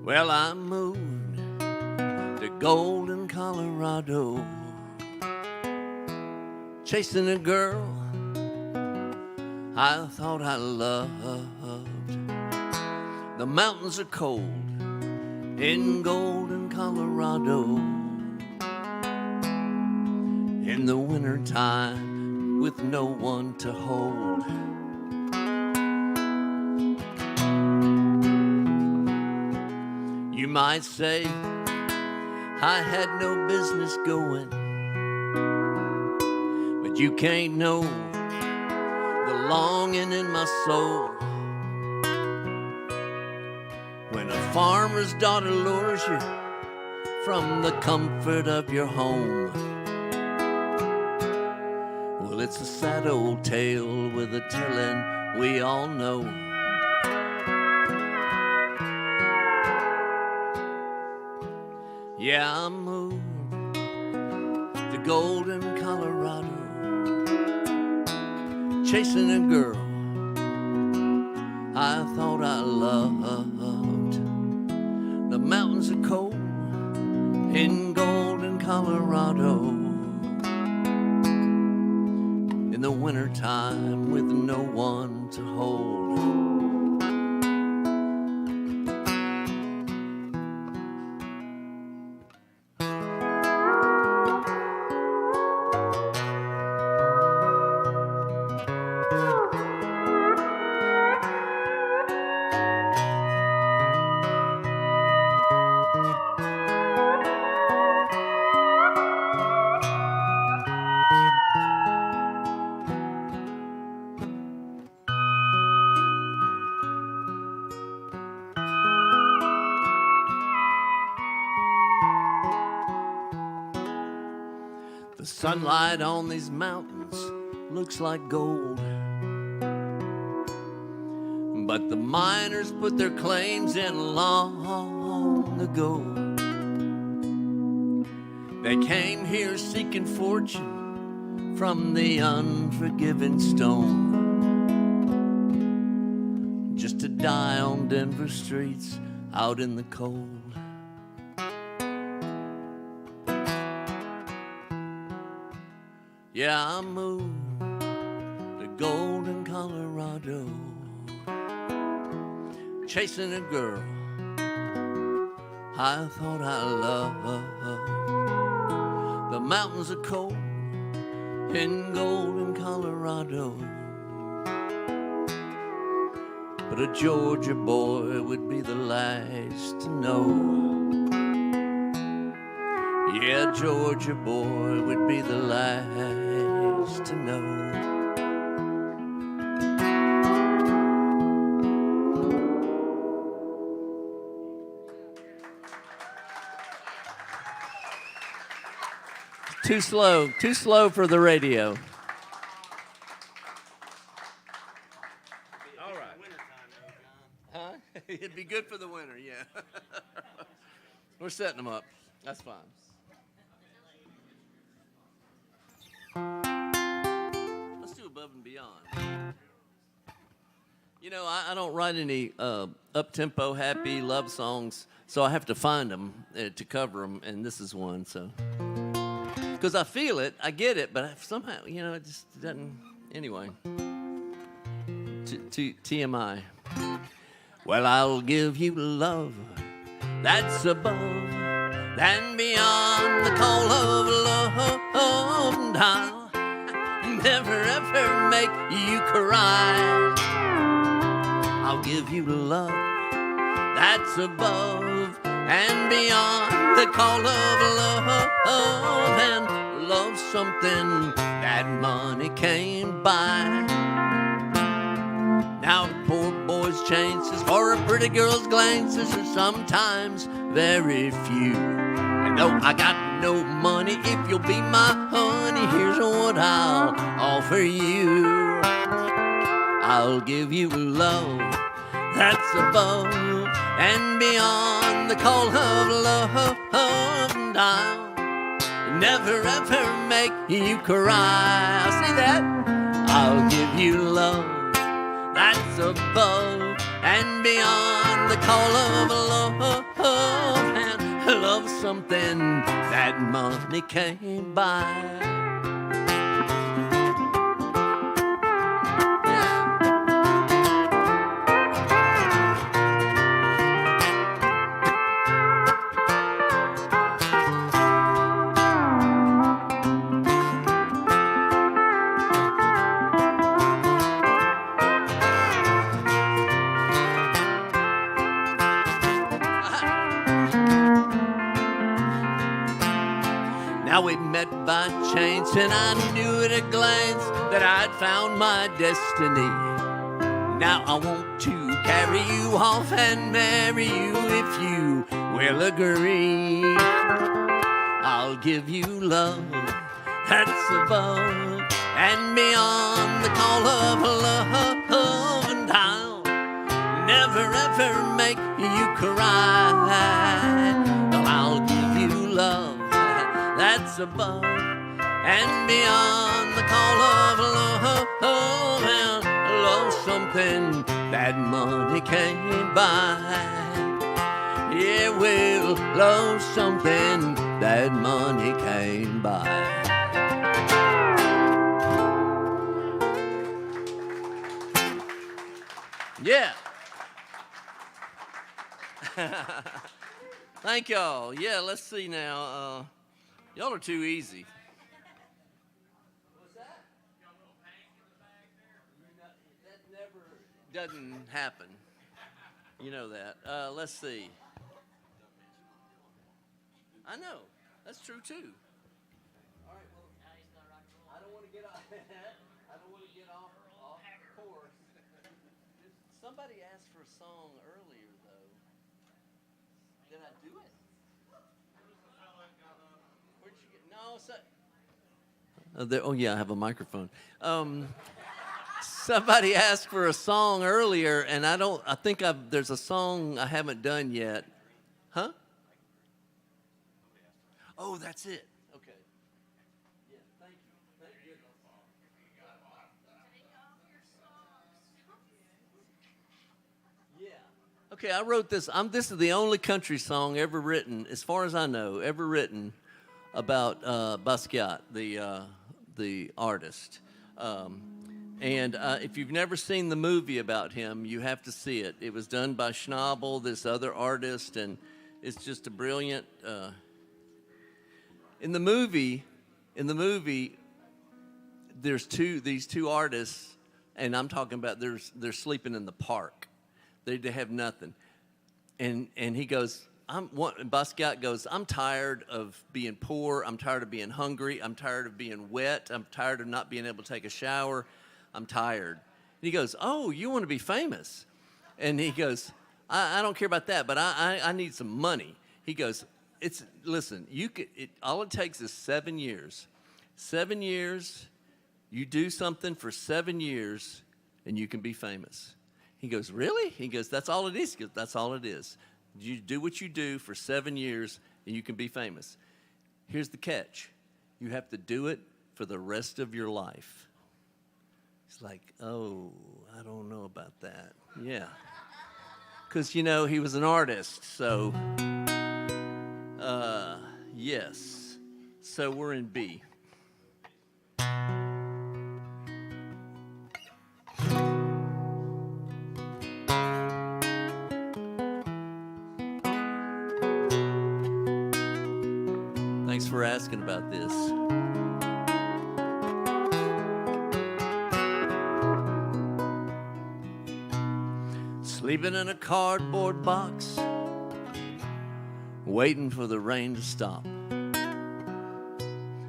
Well, I moved to Golden, Colorado, chasing a girl I thought I loved. The mountains are cold in Golden, Colorado. In the wintertime with no one to hold. You might say I had no business going, but you can't know the longing in my soul when a farmer's daughter lures you from the comfort of your home. Well, it's a sad old tale with a telling we all know. Yeah, I moved to Golden, Colorado, chasing a girl I thought I loved. The mountains are cold in Golden, Colorado. In the wintertime with no one to hold. The sunlight on these mountains looks like gold. But the miners put their claims in long ago. They came here seeking fortune from the unforgiving stone, just to die on Denver streets out in the cold. Yeah, I moved to Golden, Colorado, chasing a girl I thought I loved. The mountains are cold in Golden, Colorado, but a Georgia boy would be the last to know. Yeah, a Georgia boy would be the last to know. Too slow for the radio. All right. Huh? It'd be good for the winter, yeah. We're setting them up. That's fine. Let's do Above and Beyond. You know, I don't write any up-tempo, happy love songs, so I have to find them to cover them, and this is one, so. Because I feel it, I get it, but somehow, you know, it just doesn't. Anyway, TMI. Well, I'll give you love that's above and beyond the call of love, and I'll never ever make you cry. I'll give you love that's above and beyond the call of love, and love something that money can't buy. Now the poor boy's chances for a pretty girl's glances are sometimes very few. And though I got no money, if you'll be my honey, here's what I'll offer you. I'll give you love that's above and beyond the call of love, and I'll never ever make you cry. See that? I'll give you love that's above and beyond the call of love, and love something that money can't buy. Now we met by chance, and I knew at a glance that I'd found my destiny. Now I want to carry you off and marry you if you will agree. I'll give you love that's above and beyond the call of love, and I'll never ever make you cry. I'll give you love that's above and beyond the call of love, and love something that money can't buy. Yeah, we'll love something that money can't buy. Yeah. Thank y'all. Yeah, let's see now. Y'all are too easy. What's that? Got a little paint in the bag there? That never doesn't happen. You know that. Let's see. I know. That's true too. All right. Well, I don't want to get off. I don't want to get off course. Somebody asked for a song earlier, though. Did I do it? Where'd you get? No, so Oh, yeah, I have a microphone. Somebody asked for a song earlier, and I think there's a song I haven't done yet. Huh? Oh, that's it. Okay. Yeah, thank you. Thank you. Yeah. Okay, I wrote this. This is the only country song ever written, as far as I know, ever written about Basquiat, the artist. And if you've never seen the movie about him, you have to see it. It was done by Schnabel, this other artist, and it's just a brilliant. In the movie, there's these two artists, and I'm talking about they're sleeping in the park. They have nothing, and he goes. Basquiat goes, I'm tired of being poor. I'm tired of being hungry. I'm tired of being wet. I'm tired of not being able to take a shower. I'm tired. And he goes, oh, you want to be famous? And he goes, I don't care about that, but I need some money. He goes, listen, all it takes is 7 years. 7 years, you do something for 7 years, and you can be famous. He goes, really? He goes, that's all it is. He goes, that's all it is. You do what you do for 7 years, and you can be famous. Here's the catch. You have to do it for the rest of your life. It's like, oh, I don't know about that. Yeah. Because, he was an artist, so, yes. So we're in B. Thanks for asking about this. Sleeping in a cardboard box, waiting for the rain to stop.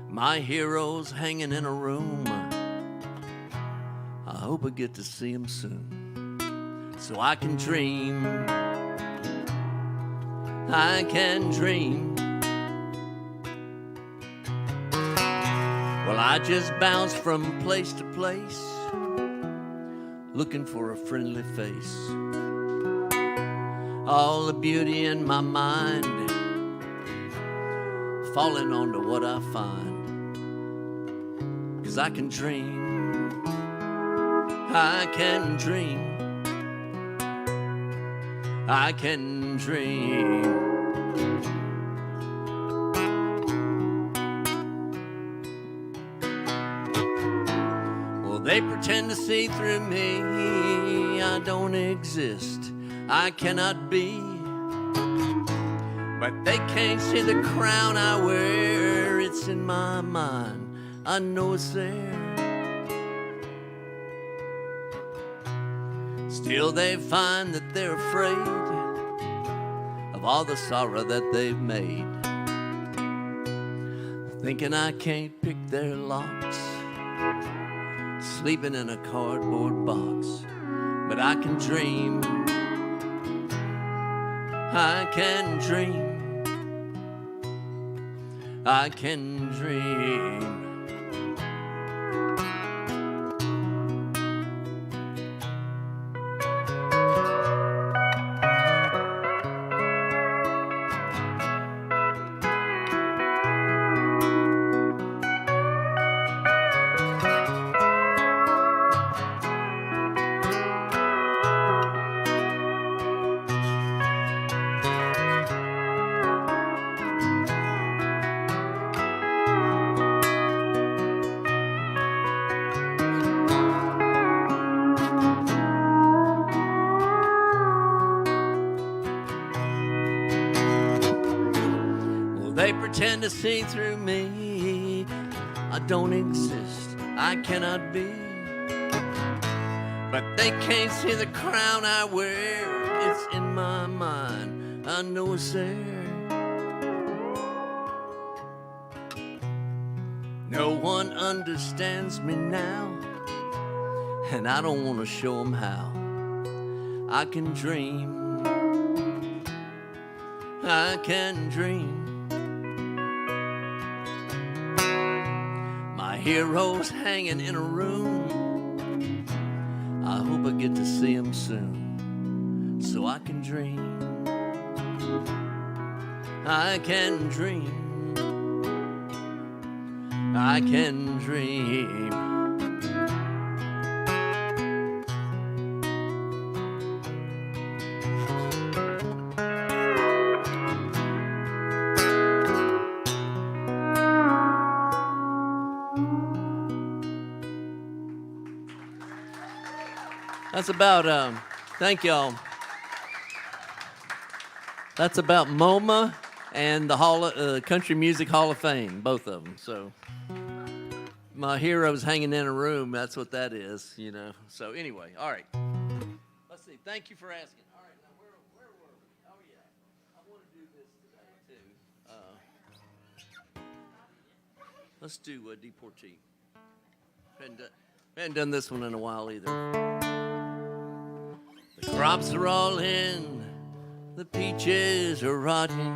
My hero's hanging in a room. I hope I get to see him soon, so I can dream. I can dream. Well, I just bounce from place to place, looking for a friendly face. All the beauty in my mind, falling onto what I find. 'Cause I can dream, I can dream, I can dream. They pretend to see through me. I don't exist, I cannot be. But they can't see the crown I wear. It's in my mind, I know it's there. Still they find that they're afraid of all the sorrow that they've made, thinking I can't pick their locks, sleeping in a cardboard box. But I can dream, I can dream, I can dream. They pretend to see through me. I don't exist, I cannot be. But they can't see the crown I wear. It's in my mind, I know it's there. No one understands me now, and I don't want to show them how. I can dream, I can dream. My hero's hanging in a room. I hope I get to see him soon, so I can dream. I can dream. I can dream. That's about, thank y'all. That's about MoMA and the Country Music Hall of Fame, both of them. So my hero's hanging in a room, that's what that is, you know. So anyway, all right. Let's see. Thank you for asking. All right, now where were we? Oh, yeah. I want to do this today, too. Let's do a deportee. Hadn't done this one in a while either. The crops are all in, the peaches are rotting,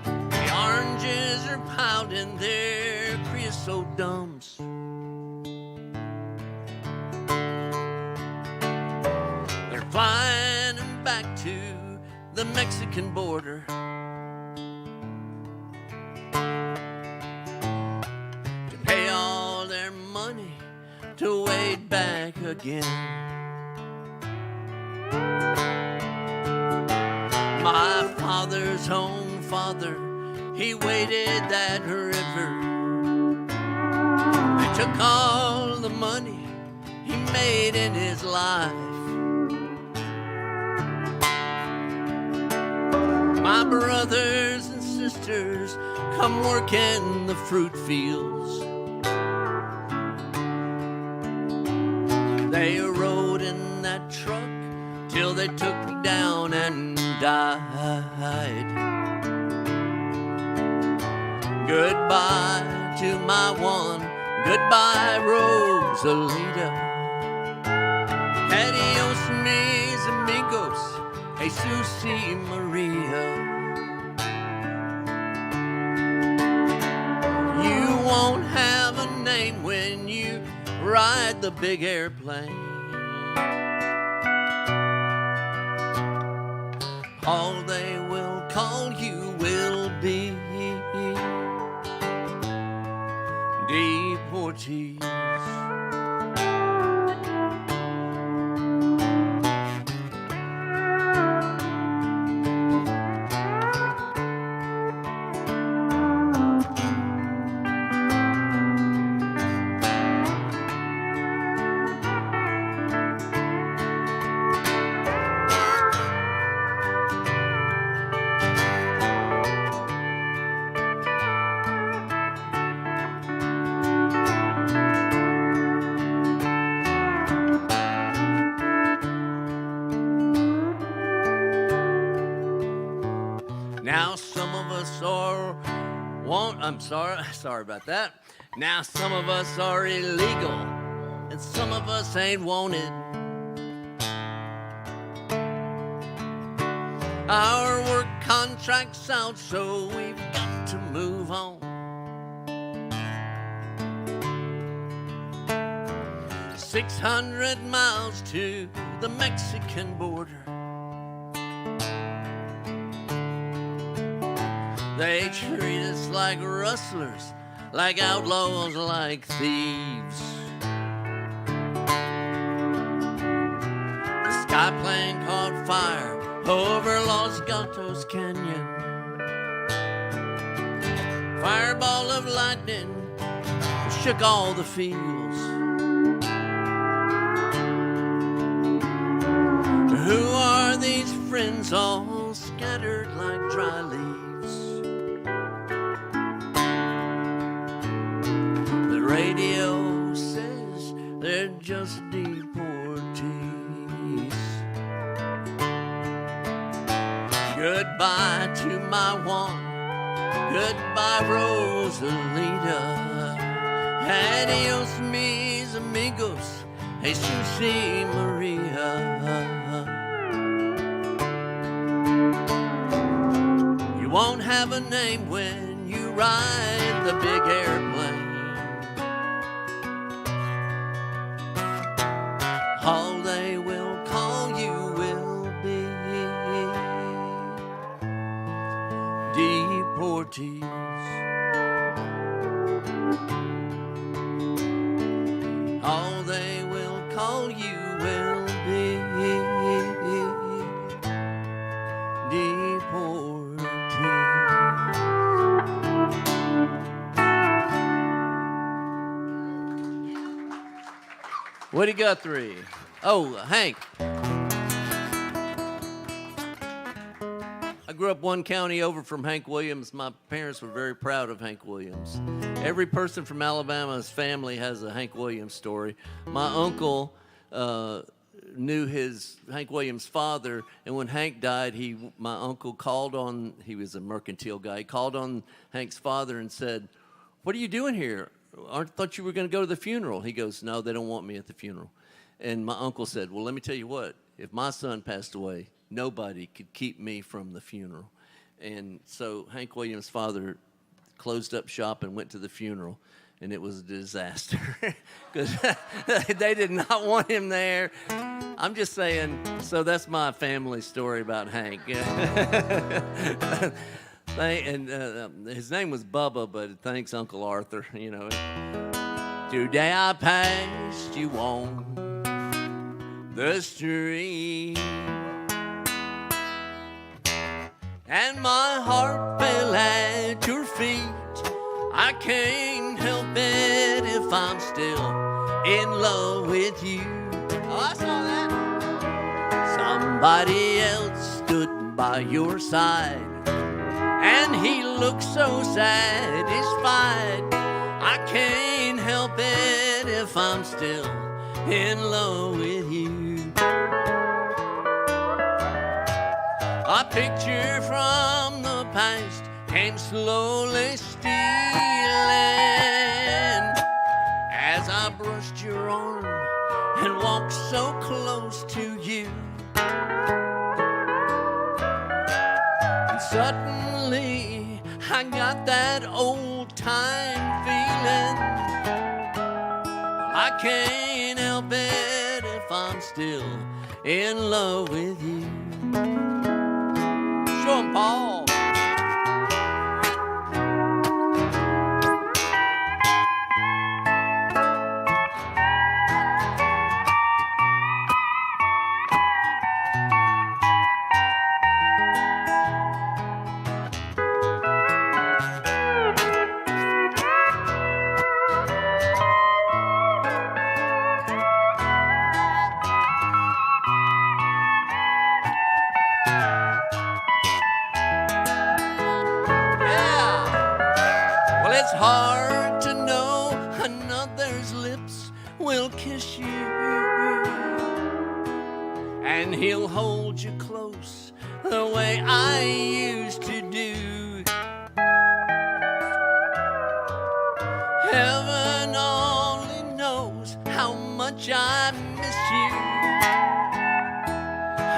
the oranges are piled in their creosote dumps. They're flying back to the Mexican border to pay all their money to wade back again. My father's own father, he waded that river. They took all the money he made in his life. My brothers and sisters come work in the fruit fields. They rode in that truck till they took me down and died. Goodbye to my one, goodbye Rosalita. Adios mis amigos, Jesus y Maria. You won't have a name when you ride the big airplane. All they will call you will be deportees. Now some of us are sorry about that. Now some of us are illegal and some of us ain't wanted. Our work contract's out, so we've got to move on. 600 miles to the Mexican border. They treat us like rustlers, like outlaws, like thieves. The sky plane caught fire over Los Gatos Canyon. Fireball of lightning shook all the fields. Who are these friends all scattered like dry leaves? The radio says they're just deportees. Goodbye to my one, goodbye Rosalita. Adios mis amigos, Jesus y Maria. You won't have a name when you ride the big airplane. All they will call you will be deportees. All they will call you will be deportees. What do you got, three? Oh, Hank. I grew up one county over from Hank Williams. My parents were very proud of Hank Williams. Every person from Alabama's family has a Hank Williams story. My uncle knew Hank Williams' father, and when Hank died, my uncle called on, he was a mercantile guy, he called on Hank's father and said, "What are you doing here? I thought you were going to go to the funeral." He goes, "No, they don't want me at the funeral." And my uncle said, "Well, let me tell you what, if my son passed away, nobody could keep me from the funeral." And so Hank Williams' father closed up shop and went to the funeral, and it was a disaster because they did not want him there. I'm just saying, so that's my family story about Hank. His name was Bubba, but thanks Uncle Arthur, you know. Today I passed you on the street, and my heart fell at your feet. I can't help it if I'm still in love with you. Oh, I saw that. Somebody else stood by your side, and he looked so satisfied. I can't help it if I'm still in love with you. A picture from the past came slowly stealing as I brushed your arm and walked so close to you. And suddenly I got that old time feeling. I can't help it if I'm still in love with you. Show 'em, Paul. It's hard to know another's lips will kiss you, and he'll hold you close the way I used to do. Heaven only knows how much I miss you.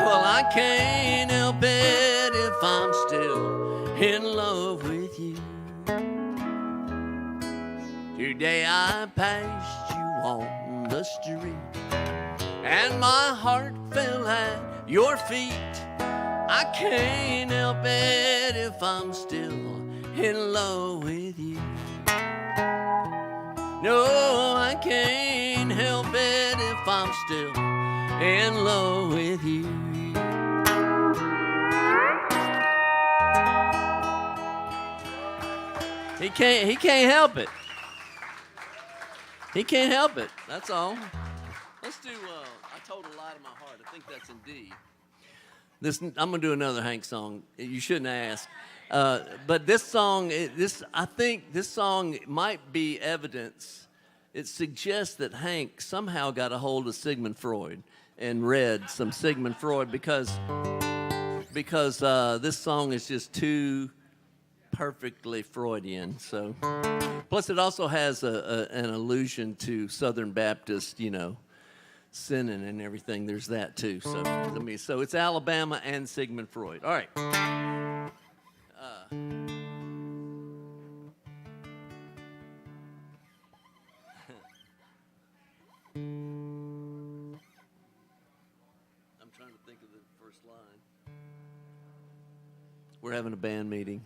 Well, I can't help it if I'm still in love with you. Today I passed you on the street, and my heart fell at your feet. I can't help it if I'm still in love with you. No, I can't help it if I'm still in love with you. He can't help it. He can't help it. That's all. Let's do I Told a Lie to My Heart. I think that's in D. I'm going to do another Hank song. You shouldn't ask. But this song, I think this song might be evidence. It suggests that Hank somehow got a hold of Sigmund Freud and read some Sigmund Freud because this song is just too perfectly Freudian. So, plus it also has an allusion to Southern Baptist, sinning and everything. There's that too. So it's Alabama and Sigmund Freud. All right. We're having a band meeting.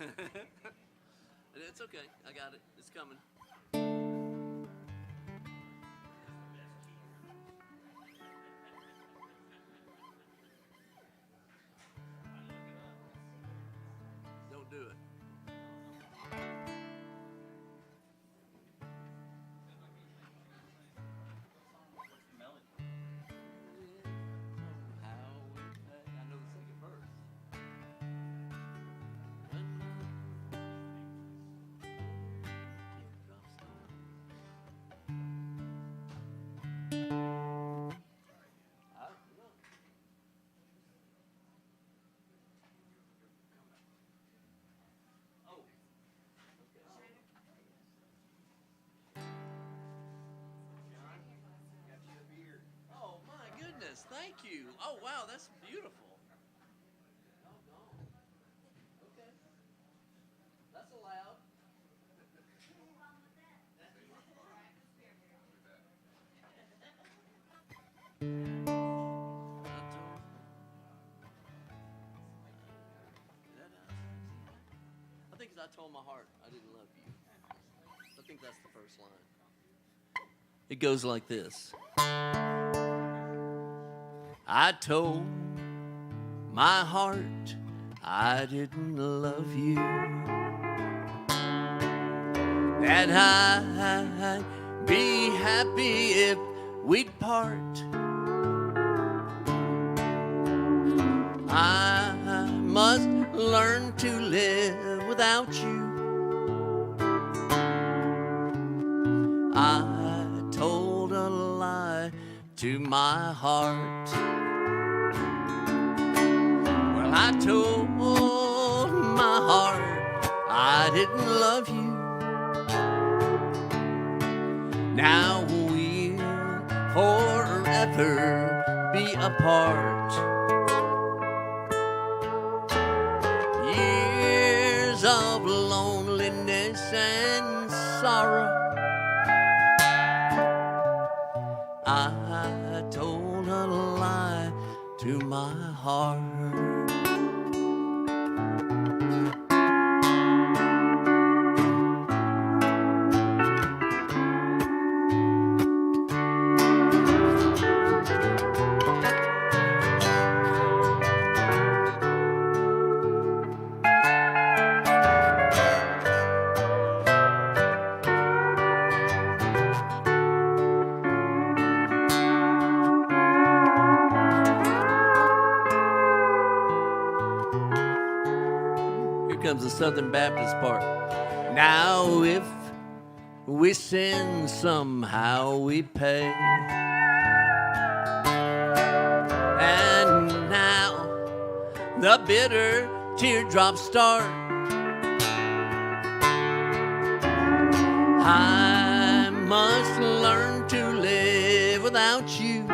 It's okay. I got it. It's coming. Don't do it. I know the second verse. Oh my goodness, thank you. Oh wow, that's beautiful. Okay. That's allowed. I think I told my heart I didn't love you. I think that's the first line. It goes like this. I told my heart I didn't love you, that I'd be happy if we'd part. I must learn to live without you. I told a lie to my heart. Well, I told my heart I didn't love you. Now we'll forever be apart. Years of loneliness and sorrow, I told a lie to my heart. Comes the Southern Baptist part. Now if we sin, somehow we pay. And now the bitter teardrops start. I must learn to live without you.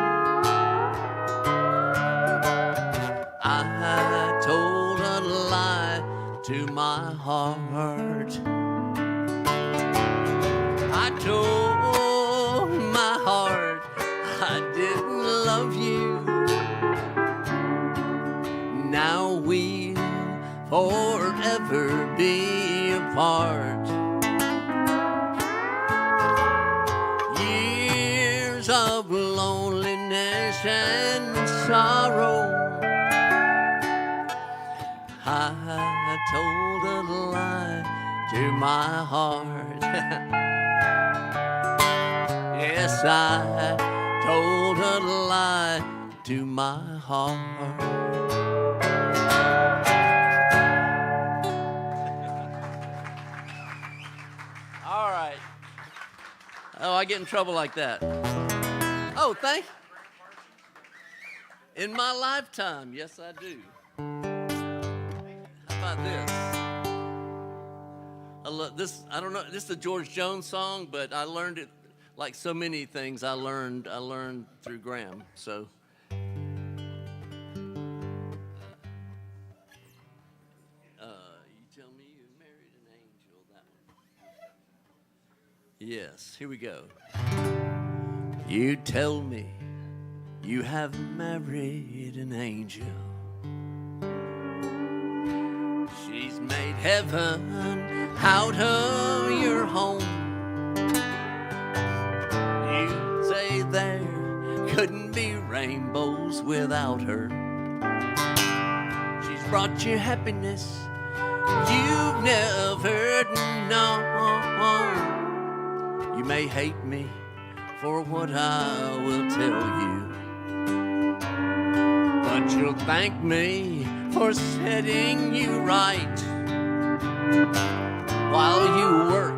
I told a lie to my heart. I told my heart I didn't love you. Now we'll forever be apart. Years of loneliness and sorrow, I told a lie to my heart. Yes, I told a lie to my heart. All right. Oh, I get in trouble like that. Oh, thank you. In my lifetime, yes, I do. How about this? I love this. I don't know. This is a George Jones song, but I learned it like so many things. I learned through Graham. So. You tell me you married an angel. That one. Yes. Here we go. You tell me you have married an angel. She's made heaven out of your home. You say there couldn't be rainbows without her. She's brought you happiness you've never known. You may hate me for what I will tell you, but you'll thank me for setting you right while you work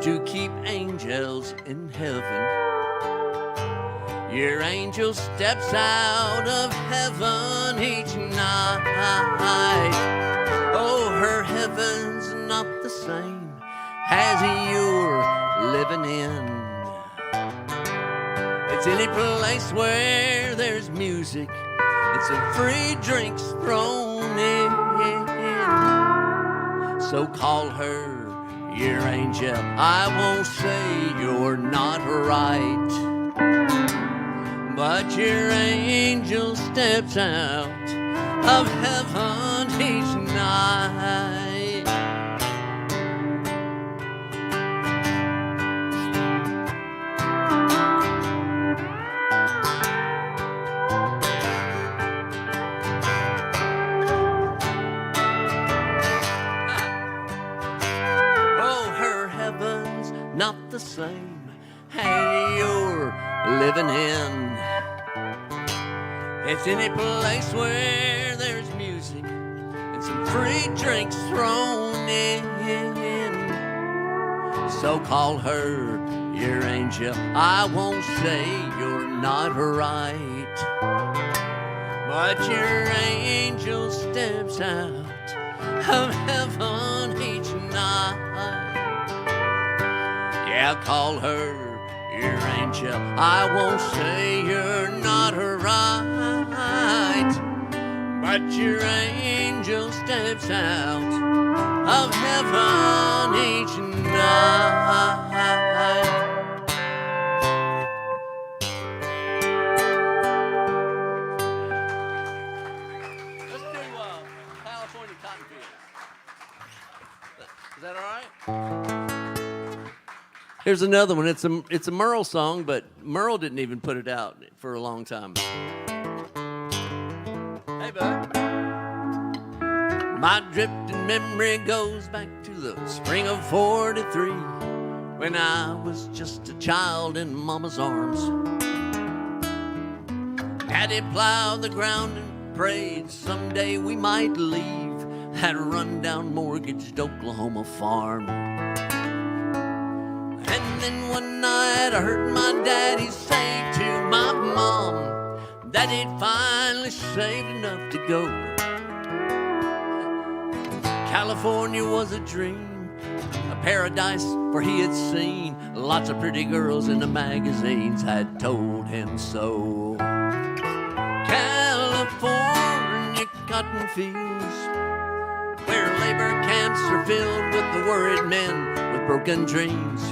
to keep angels in heaven. Your angel steps out of heaven each night. Oh, her heaven's not the same as you're living in. It's any place where there's music and some free drinks thrown in. So call her your angel. I won't say you're not right, but your angel steps out of heaven each night. Not the same as you're living in. It's any place where there's music and some free drinks thrown in. So call her your angel. I won't say you're not right, but your angel steps out of heaven each night. Yeah, call her your angel. I won't say you're not right, but your angel steps out of heaven each night. Let's do California Cotton Fields. Is that all right? Here's another one. It's a Merle song, but Merle didn't even put it out for a long time. Hey, bud. My drifting memory goes back to the spring of '43, when I was just a child in Mama's arms. Daddy plowed the ground and prayed someday we might leave that rundown mortgaged Oklahoma farm. And then one night I heard my daddy say to my mom that he'd finally saved enough to go. California was a dream, a paradise for he had seen. Lots of pretty girls in the magazines had told him so. California cotton fields, where labor camps are filled with the worried men with broken dreams.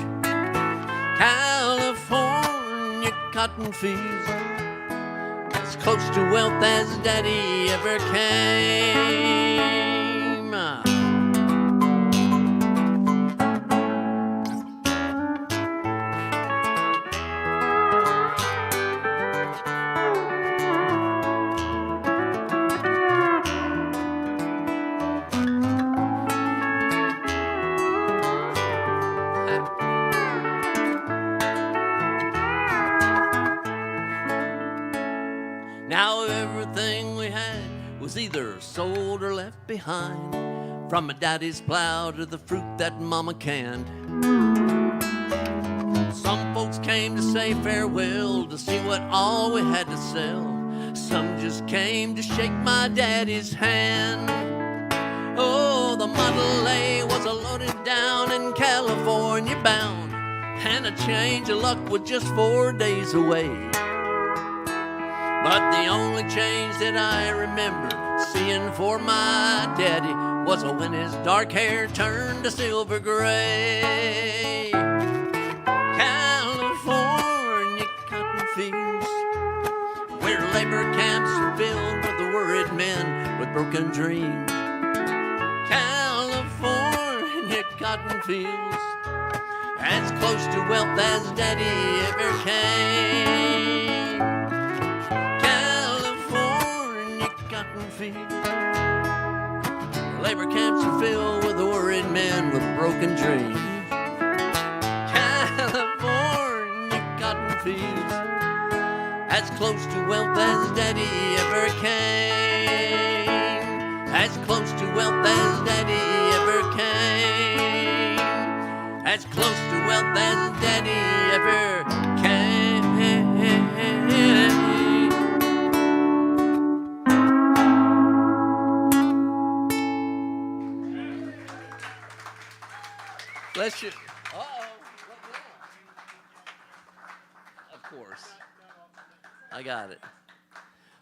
California cotton fields, as close to wealth as Daddy ever came. Now everything we had was either sold or left behind, from a daddy's plow to the fruit that mama canned. Some folks came to say farewell, to see what all we had to sell. Some just came to shake my daddy's hand. Oh, the Model A was a loaded down and California bound, and a change of luck was just 4 days away. But the only change that I remember seeing for my daddy was when his dark hair turned to silver gray. California cotton fields, where labor camps are filled with the worried men with broken dreams. California cotton fields, as close to wealth as Daddy ever came. California cotton fields, labor camps are filled with the worried men with broken dreams. California cotton fields, as close to wealth as Daddy ever came. As close to wealth as Daddy ever came. As close to wealth as Daddy ever came. Bless you. Uh-oh. Of course. I got it.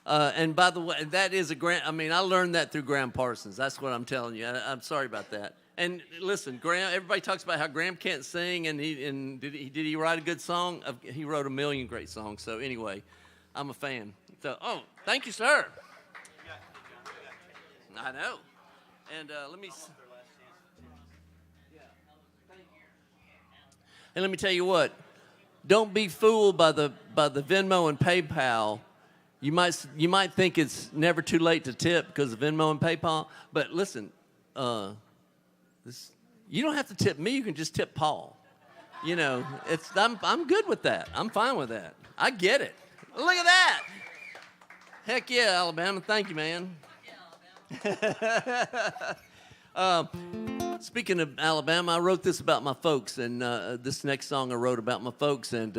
And by the way, that is a Graham. I mean, I learned that through Graham Parsons. That's what I'm telling you. I'm sorry about that. And listen, Graham. Everybody talks about how Graham can't sing, and did he write a good song? He wrote a million great songs. So anyway, I'm a fan. So thank you, sir. I know. And let me. And let me tell you what. Don't be fooled by the Venmo and PayPal. You might think it's never too late to tip because of Venmo and PayPal. But listen, you don't have to tip me. You can just tip Paul. You know, I'm good with that. I'm fine with that. I get it. Look at that. Heck yeah, Alabama. Thank you, man. Speaking of Alabama, I wrote this about my folks, and this next song I wrote about my folks, and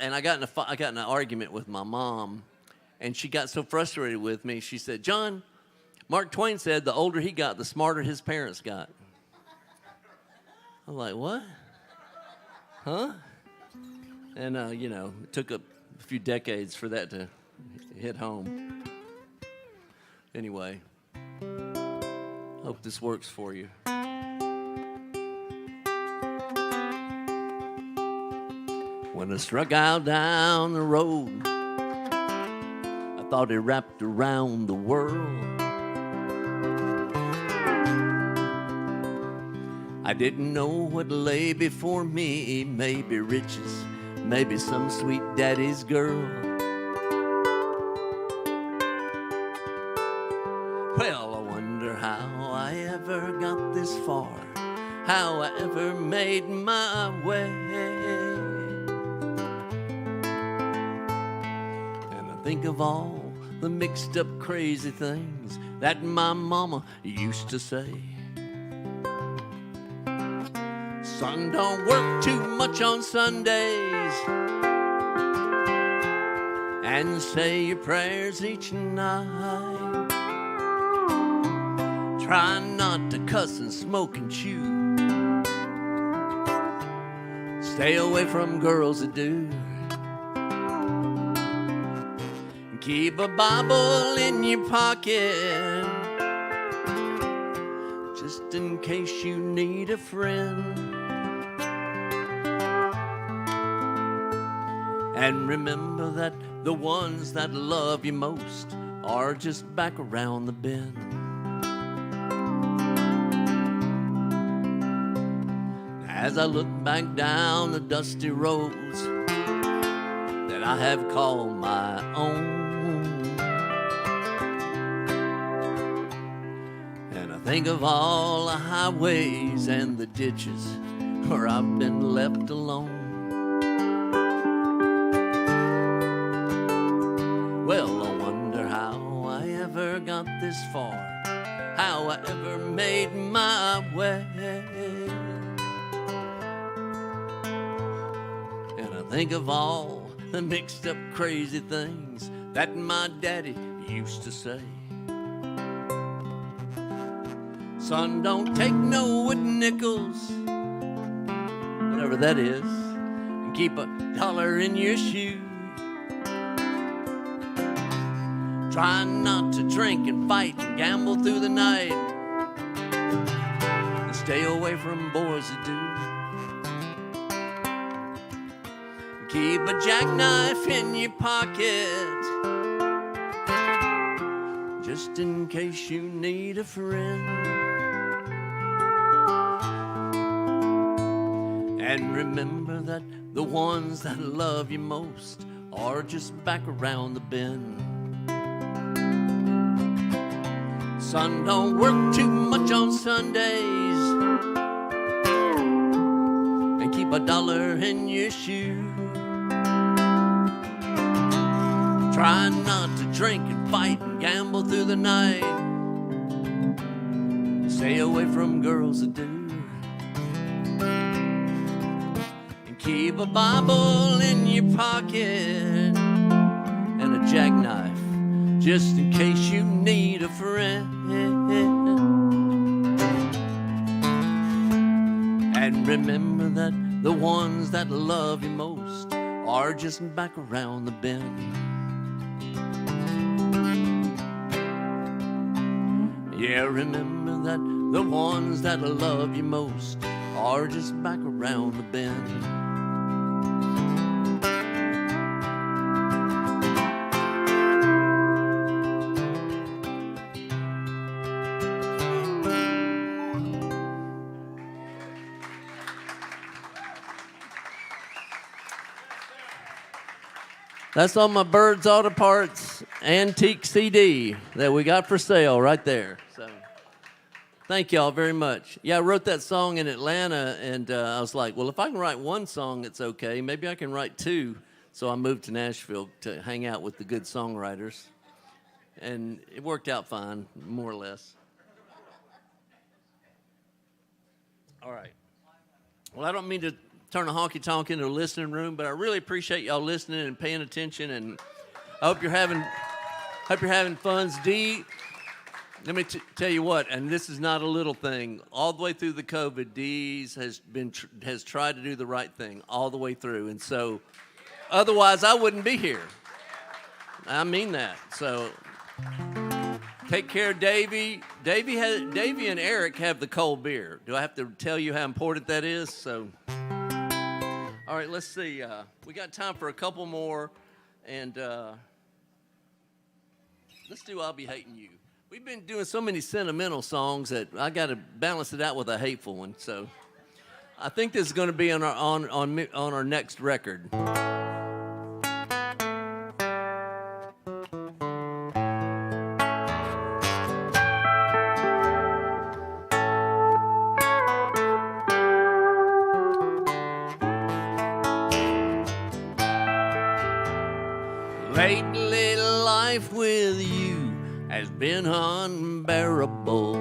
I got in an argument with my mom, and she got so frustrated with me. She said, "John, Mark Twain said the older he got, the smarter his parents got." I'm like, "What? Huh?" And it took a few decades for that to hit home. Anyway, hope this works for you. When I struck out down the road, I thought it wrapped around the world. I didn't know what lay before me, maybe riches, maybe some sweet daddy's girl. Well, I wonder how I ever got this far, how I ever made my way. Think of all the mixed up crazy things that my mama used to say. Son, don't work too much on Sundays and say your prayers each night. Try not to cuss and smoke and chew. Stay away from girls that do. Keep a Bible in your pocket, just in case you need a friend. And remember that the ones that love you most are just back around the bend. As I look back down the dusty roads that I have called my own, think of all the highways and the ditches where I've been left alone. Well, I wonder how I ever got this far, how I ever made my way. And I think of all the mixed up crazy things that my daddy used to say. Son, don't take no wooden nickels, whatever that is, and keep $1 in your shoe. Try not to drink and fight and gamble through the night, and stay away from boys that do. Keep a jackknife in your pocket, just in case you need a friend. And remember that the ones that love you most are just back around the bend. Son, don't work too much on Sundays, and keep $1 in your shoe. Try not to drink and fight and gamble through the night. Stay away from girls that do. And keep a Bible in your pocket and a jackknife, just in case you need a friend. And remember that the ones that love you most are just back around the bend. Yeah, remember that the ones that love you most are just back around the bend. That's on my Byrd's Auto Parts antique CD that we got for sale right there. So, thank y'all very much. Yeah, I wrote that song in Atlanta, and I was like, well, if I can write one song, it's okay. Maybe I can write two. So I moved to Nashville to hang out with the good songwriters, and it worked out fine, more or less. All right. Well, I don't mean to turn a honky-tonk into a listening room, but I really appreciate y'all listening and paying attention, and I hope you're having fun. Dee, let me tell you what, and this is not a little thing. All the way through the COVID, Dee's has tried to do the right thing all the way through, and so otherwise I wouldn't be here. I mean that. So take care, Davey. Davey and Eric have the cold beer. Do I have to tell you how important that is? So. All right, let's see. We got time for a couple more, and let's do "I'll Be Hating You." We've been doing so many sentimental songs that I got to balance it out with a hateful one. So, I think this is going to be on our next record. Lately, life with you has been unbearable.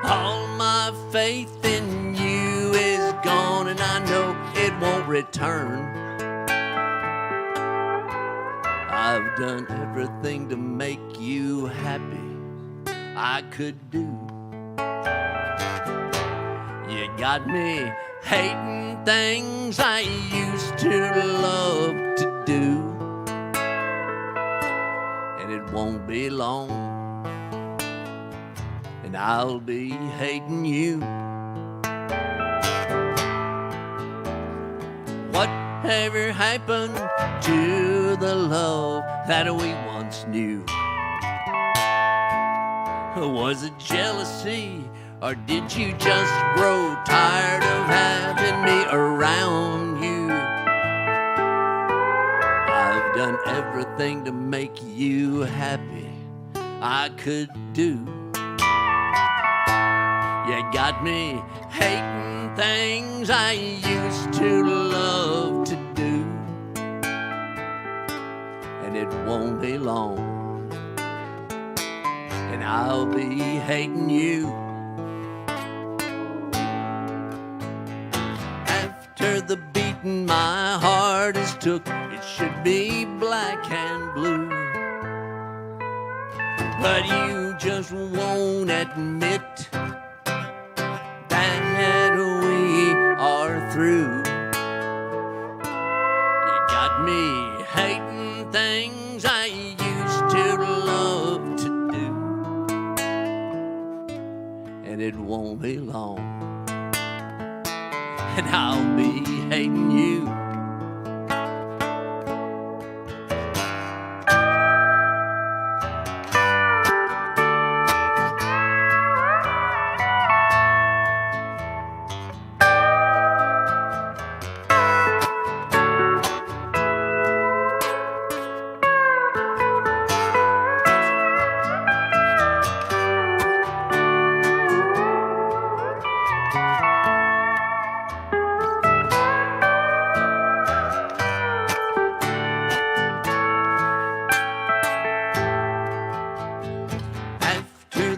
All my faith in you is gone, and I know it won't return. I've done everything to make you happy I could do. You got me hating things I used to love to do, and it won't be long, and I'll be hating you. Whatever happened to the love that we once knew? Was it jealousy? Or did you just grow tired of having me around you? I've done everything to make you happy I could do. You got me hating things I used to love to do, and it won't be long, and I'll be hating you. After the beating my heart has took, it should be black and blue, but you just won't admit that we are through. You got me hating things I used to love to do, and it won't be long, and I'll be hating you.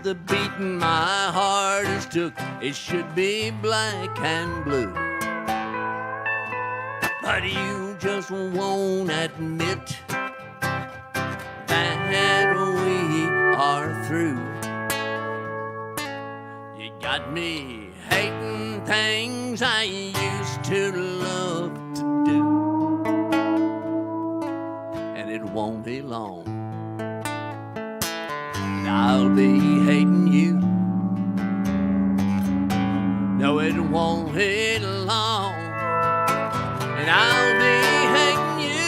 The beating my heart has took, it should be black and blue. But you just won't admit that we are through. You got me hating things I used to love to do, and it won't be long. I'll be hating you. No, it won't be long, and I'll be hating you.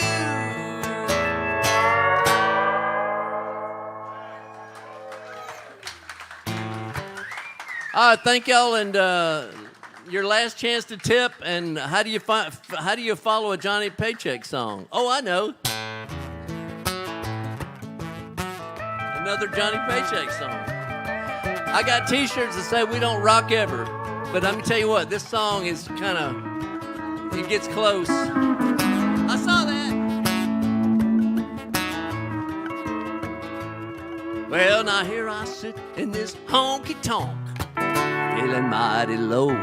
All right, thank y'all, and your last chance to tip. And how do you follow a Johnny Paycheck song? Oh, I know. Another Johnny Paycheck song. I got t-shirts that say we don't rock ever, but let me tell you what, this song is kind of, it gets close. I saw that. Well, now here I sit in this honky-tonk, feeling mighty low,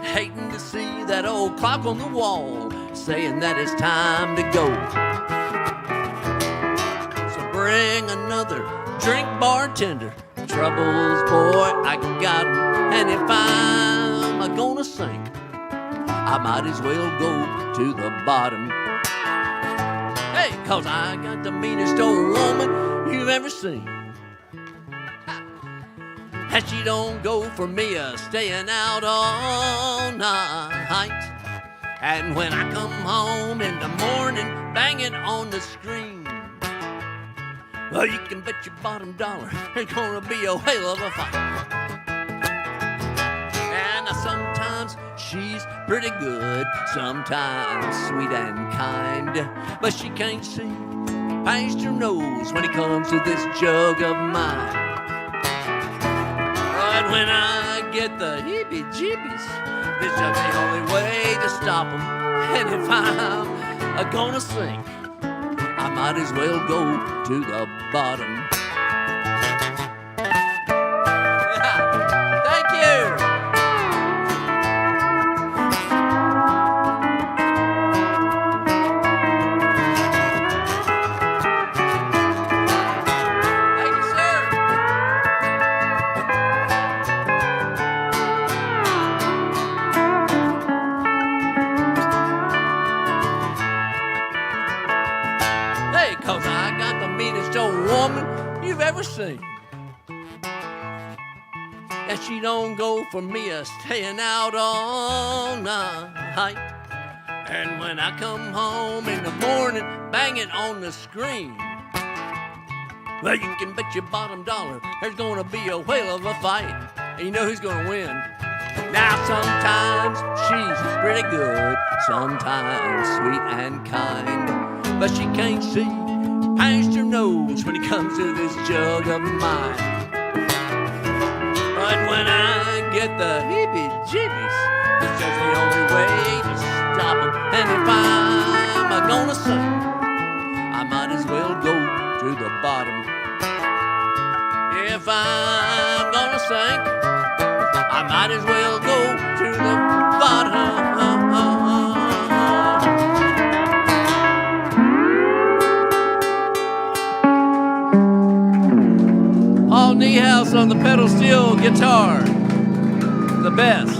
hating to see that old clock on the wall saying that it's time to go. Bring another drink, bartender. Troubles, boy, I got 'em. And if I'm gonna sink, I might as well go to the bottom. Hey, 'cause I got the meanest old woman you've ever seen. And she don't go for me staying out all night. And when I come home in the morning, banging on the screen, well, you can bet your bottom dollar it's gonna be a whale of a fight. And sometimes she's pretty good, sometimes sweet and kind, but she can't see past her nose when it comes to this jug of mine. But when I get the heebie-jeebies, this is the only way to stop them. And if I'm gonna sink, I might as well go to the bottom. Thank you. Thank you, sir. Hey, 'cause I got the meanest old woman you've ever seen. And she don't go for me staying out all night. And when I come home in the morning, banging on the screen, well, you can bet your bottom dollar there's gonna be a whale of a fight. And you know who's gonna win? Now sometimes she's pretty good, sometimes sweet and kind, but she can't see past her nose when it comes to this jug of mine. But when I get the heebie-jeebies, it's just the only way to stop them. And if I'm gonna sink, I might as well go to the bottom. If I'm gonna sink, I might as well go to the bottom. Niehaus on the pedal steel guitar, the best.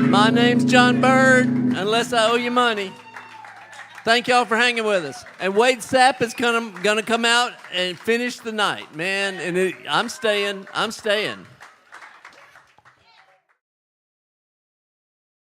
My name's John Byrd, unless I owe you money. Thank y'all for hanging with us. And Wade Sapp is gonna come out and finish the night, man. And I'm staying.